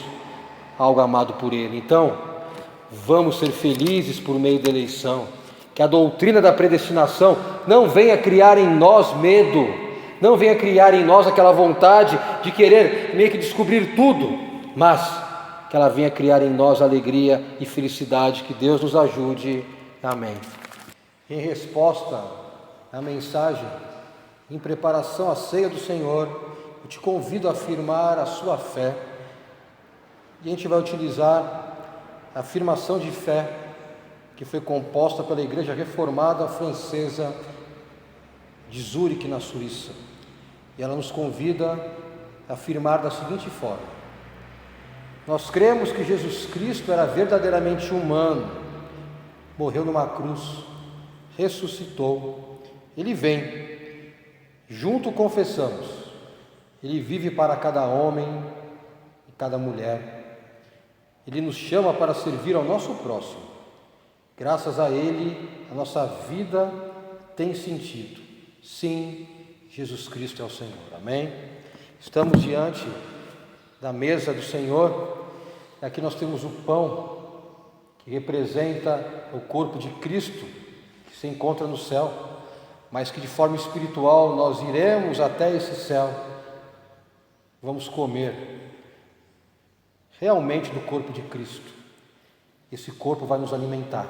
algo amado por Ele. Então, vamos ser felizes por meio da eleição. Que a doutrina da predestinação não venha criar em nós medo, não venha criar em nós aquela vontade de querer meio que descobrir tudo, mas que ela venha criar em nós alegria e felicidade. Que Deus nos ajude. Amém. Em resposta à mensagem, em preparação à ceia do Senhor, eu te convido a afirmar a sua fé. E a gente vai utilizar a afirmação de fé que foi composta pela Igreja Reformada Francesa de Zurique, na Suíça. E ela nos convida a afirmar da seguinte forma: nós cremos que Jesus Cristo era verdadeiramente humano, morreu numa cruz, ressuscitou, Ele vem, junto confessamos, Ele vive para cada homem e cada mulher. Ele nos chama para servir ao nosso próximo. Graças a Ele, a nossa vida tem sentido. Sim, Jesus Cristo é o Senhor. Amém? Estamos diante da mesa do Senhor. Aqui nós temos o pão, que representa o corpo de Cristo, que se encontra no céu, mas que de forma espiritual nós iremos até esse céu. Vamos comer realmente do corpo de Cristo. Esse corpo vai nos alimentar.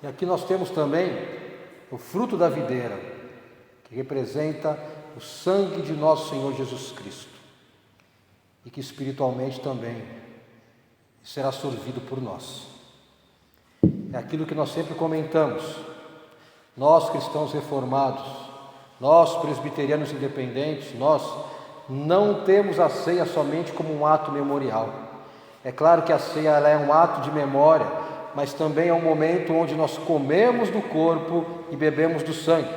E aqui nós temos também o fruto da videira, que representa o sangue de nosso Senhor Jesus Cristo, e que espiritualmente também será sorvido por nós. É aquilo que nós sempre comentamos. Nós cristãos reformados, nós presbiterianos independentes, nós não temos a ceia somente como um ato memorial. É claro que a ceia ela é um ato de memória, mas também é um momento onde nós comemos do corpo e bebemos do sangue.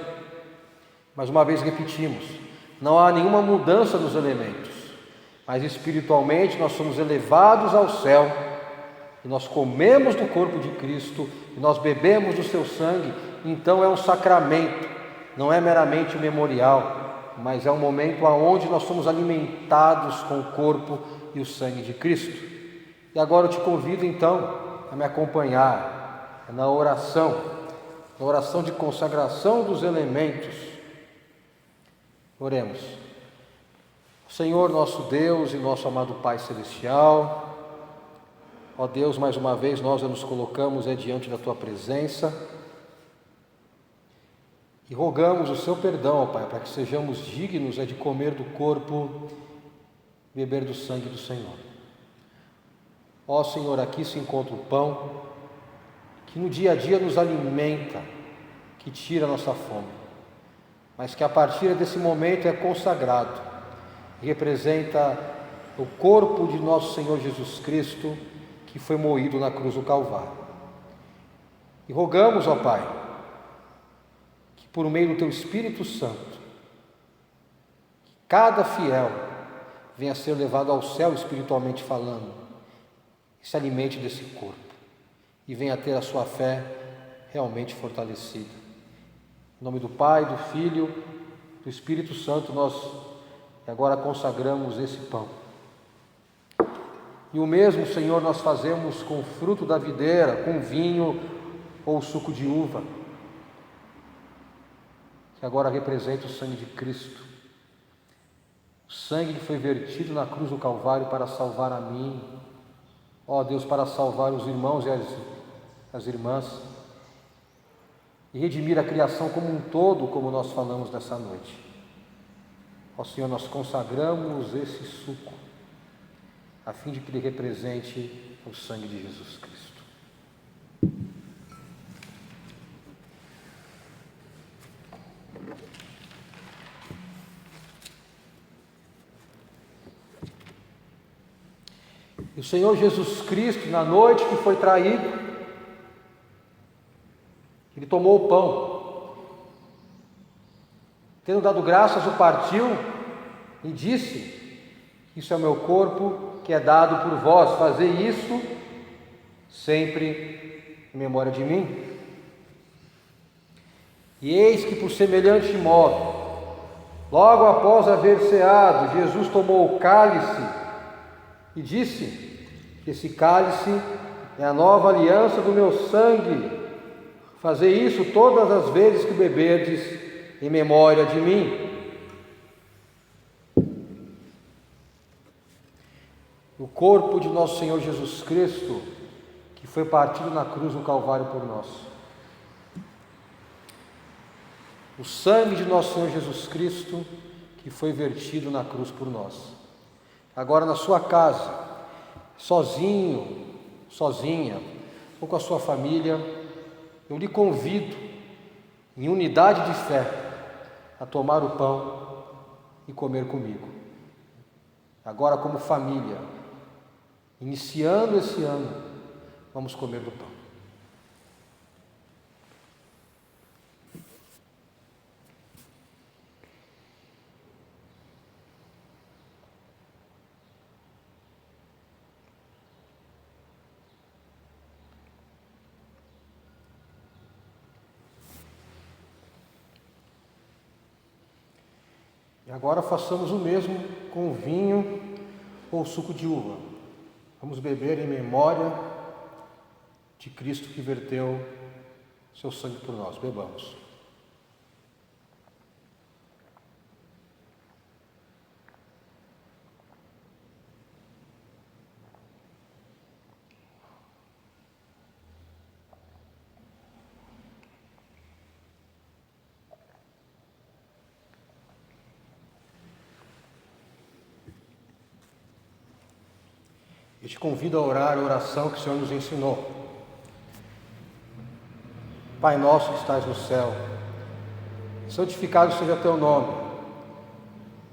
Mais uma vez repetimos, não há nenhuma mudança nos elementos, mas espiritualmente nós somos elevados ao céu, e nós comemos do corpo de Cristo, e nós bebemos do seu sangue. Então é um sacramento, não é meramente um memorial, mas é um momento onde nós somos alimentados com o corpo e o sangue de Cristo. E agora eu te convido então a me acompanhar na oração de consagração dos elementos. Oremos. Senhor nosso Deus e nosso amado Pai Celestial, ó Deus, mais uma vez nós nos colocamos diante da Tua presença e rogamos o Seu perdão, ó Pai, para que sejamos dignos de comer do corpo e beber do sangue do Senhor. Ó Senhor, aqui se encontra o pão, que no dia a dia nos alimenta, que tira a nossa fome, mas que a partir desse momento é consagrado, e representa o corpo de nosso Senhor Jesus Cristo, que foi moído na cruz do Calvário. E rogamos, ó Pai, que por meio do Teu Espírito Santo, cada fiel venha a ser levado ao céu espiritualmente falando, e se alimente desse corpo, e venha a ter a sua fé realmente fortalecida. Em nome do Pai, do Filho, do Espírito Santo, nós agora consagramos esse pão. E o mesmo, Senhor, nós fazemos com o fruto da videira, com vinho ou suco de uva, que agora representa o sangue de Cristo. O sangue que foi vertido na cruz do Calvário para salvar a mim, ó Deus, para salvar os irmãos e as irmãs, e redimir a criação como um todo, como nós falamos nessa noite. Ó Senhor, nós consagramos esse suco, a fim de que ele represente o sangue de Jesus Cristo. E o Senhor Jesus Cristo, na noite que foi traído, Ele tomou o pão, tendo dado graças, o partiu e disse: isso é o meu corpo que é dado por vós, fazei isso sempre em memória de mim. E eis que por semelhante modo, logo após haver ceado, Jesus tomou o cálice e disse: esse cálice é a nova aliança do meu sangue, fazei isso todas as vezes que beberdes em memória de mim. O corpo de nosso Senhor Jesus Cristo, que foi partido na cruz do Calvário por nós. O sangue de nosso Senhor Jesus Cristo, que foi vertido na cruz por nós. Agora na sua casa, sozinho, sozinha, ou com a sua família, eu lhe convido, em unidade de fé, a tomar o pão e comer comigo. Agora, como família, iniciando esse ano, vamos comer do pão. E agora façamos o mesmo com o vinho ou suco de uva. Vamos beber em memória de Cristo que verteu seu sangue por nós. Bebamos. Eu te convido a orar a oração que o Senhor nos ensinou. Pai nosso que estás no céu, santificado seja teu nome.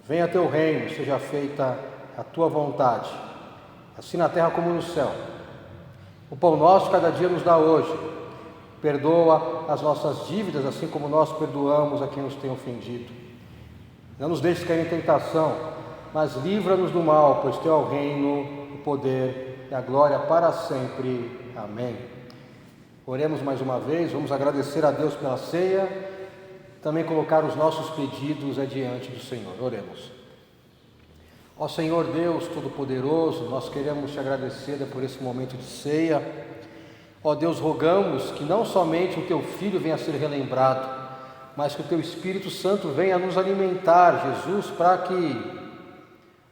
Venha teu reino, seja feita a tua vontade, assim na terra como no céu. O pão nosso cada dia nos dá hoje. Perdoa as nossas dívidas, assim como nós perdoamos a quem nos tem ofendido. Não nos deixes cair em tentação, mas livra-nos do mal, pois teu é o reino, o poder e a glória para sempre. Amém. Oremos mais uma vez, vamos agradecer a Deus pela ceia, também colocar os nossos pedidos adiante do Senhor. Oremos. Ó Senhor Deus Todo-Poderoso, nós queremos te agradecer por esse momento de ceia. Ó Deus, rogamos que não somente o teu Filho venha a ser relembrado, mas que o teu Espírito Santo venha a nos alimentar, Jesus, para que,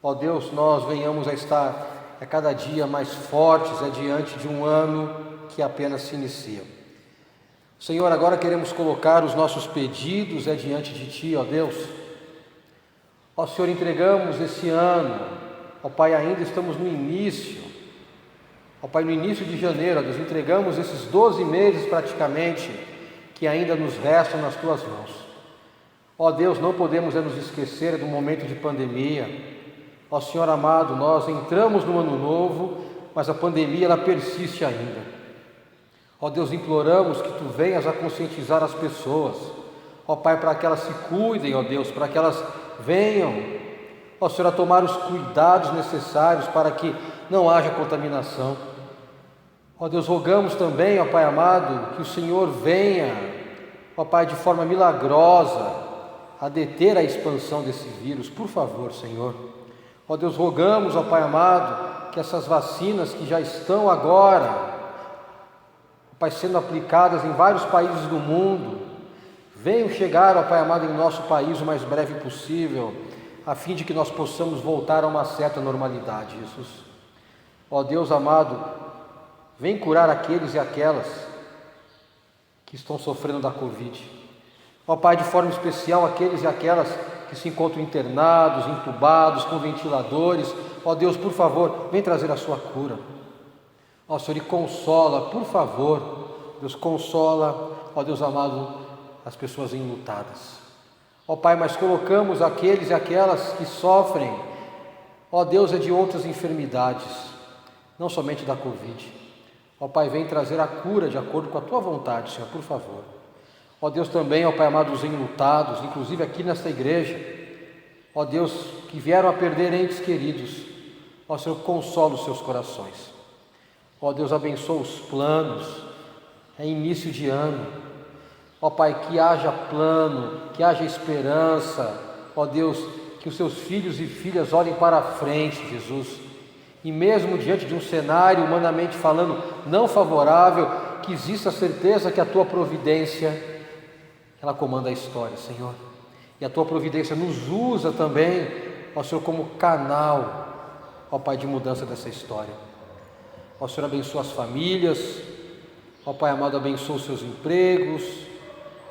ó Deus, nós venhamos a estar a cada dia mais fortes adiante de um ano que apenas se inicia. Senhor, agora queremos colocar os nossos pedidos adiante de Ti, ó Deus. Ó Senhor, entregamos esse ano, ó Pai, ainda estamos no início, ó Pai, no início de janeiro, ó Deus, entregamos esses 12 meses praticamente que ainda nos restam nas Tuas mãos. Ó Deus, não podemos nos esquecer do momento de pandemia. Ó Senhor amado, nós entramos no ano novo, mas a pandemia ela persiste ainda. Ó Deus, imploramos que Tu venhas a conscientizar as pessoas, ó Pai, para que elas se cuidem, ó Deus, para que elas venham, ó Senhor, a tomar os cuidados necessários para que não haja contaminação. Ó Deus, rogamos também, ó Pai amado, que o Senhor venha, ó Pai, de forma milagrosa, a deter a expansão desse vírus, por favor, Senhor. Ó Deus, rogamos, ó Pai amado, que essas vacinas que já estão agora, ó Pai, sendo aplicadas em vários países do mundo, venham chegar, ó Pai amado, em nosso país o mais breve possível, a fim de que nós possamos voltar a uma certa normalidade, Jesus. Ó Deus amado, vem curar aqueles e aquelas que estão sofrendo da Covid. Ó Pai, de forma especial, aqueles e aquelas que se encontram internados, entubados, com ventiladores. Ó Deus, por favor, vem trazer a sua cura. Ó Senhor, e consola, por favor, Deus, consola, ó Deus amado, as pessoas enlutadas. Ó Pai, mas colocamos aqueles e aquelas que sofrem, ó Deus, de outras enfermidades. não somente da Covid. Ó Pai, vem trazer a cura de acordo com a Tua vontade, Senhor, por favor. Ó Deus, também, ó Pai amado, os enlutados, inclusive aqui nesta igreja, ó Deus, que vieram a perder entes queridos, ó Senhor, consola os seus corações. Ó Deus, abençoa os planos, é início de ano. Ó Pai, que haja plano, que haja esperança. Ó Deus, que os seus filhos e filhas olhem para a frente, Jesus. E mesmo diante de um cenário, humanamente falando, não favorável, que exista a certeza que a Tua providência, ela comanda a história, Senhor. E a Tua providência nos usa também, ó Senhor, como canal, ó Pai, de mudança dessa história. Ó Senhor, abençoa as famílias, ó Pai amado, abençoa os seus empregos,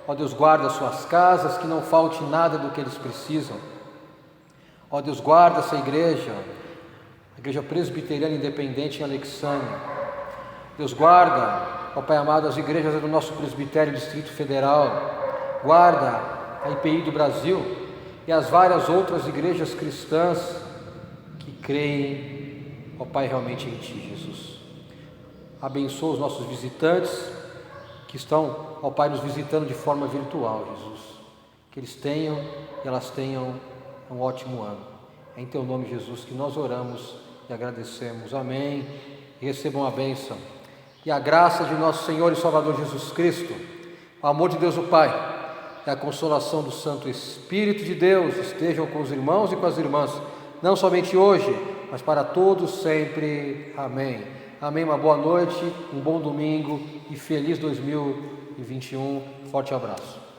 ó Deus, guarda as suas casas, que não falte nada do que eles precisam. Ó Deus, guarda essa igreja, a Igreja Presbiteriana Independente em Alexandria. Deus, guarda, ó Pai amado, as igrejas do nosso presbitério Distrito Federal. Guarda a IPI do Brasil e as várias outras igrejas cristãs que creem, ó Pai, realmente em Ti, Jesus. Abençoa os nossos visitantes que estão, ó Pai, nos visitando de forma virtual, Jesus. Que eles tenham e elas tenham um ótimo ano. É em Teu nome, Jesus, que nós oramos e agradecemos. Amém. E recebam a bênção. E a graça de nosso Senhor e Salvador Jesus Cristo, o amor de Deus o Pai e a consolação do Santo Espírito de Deus estejam com os irmãos e com as irmãs, não somente hoje, mas para todos sempre. Amém. Amém. Uma boa noite, um bom domingo e feliz 2021. Forte abraço.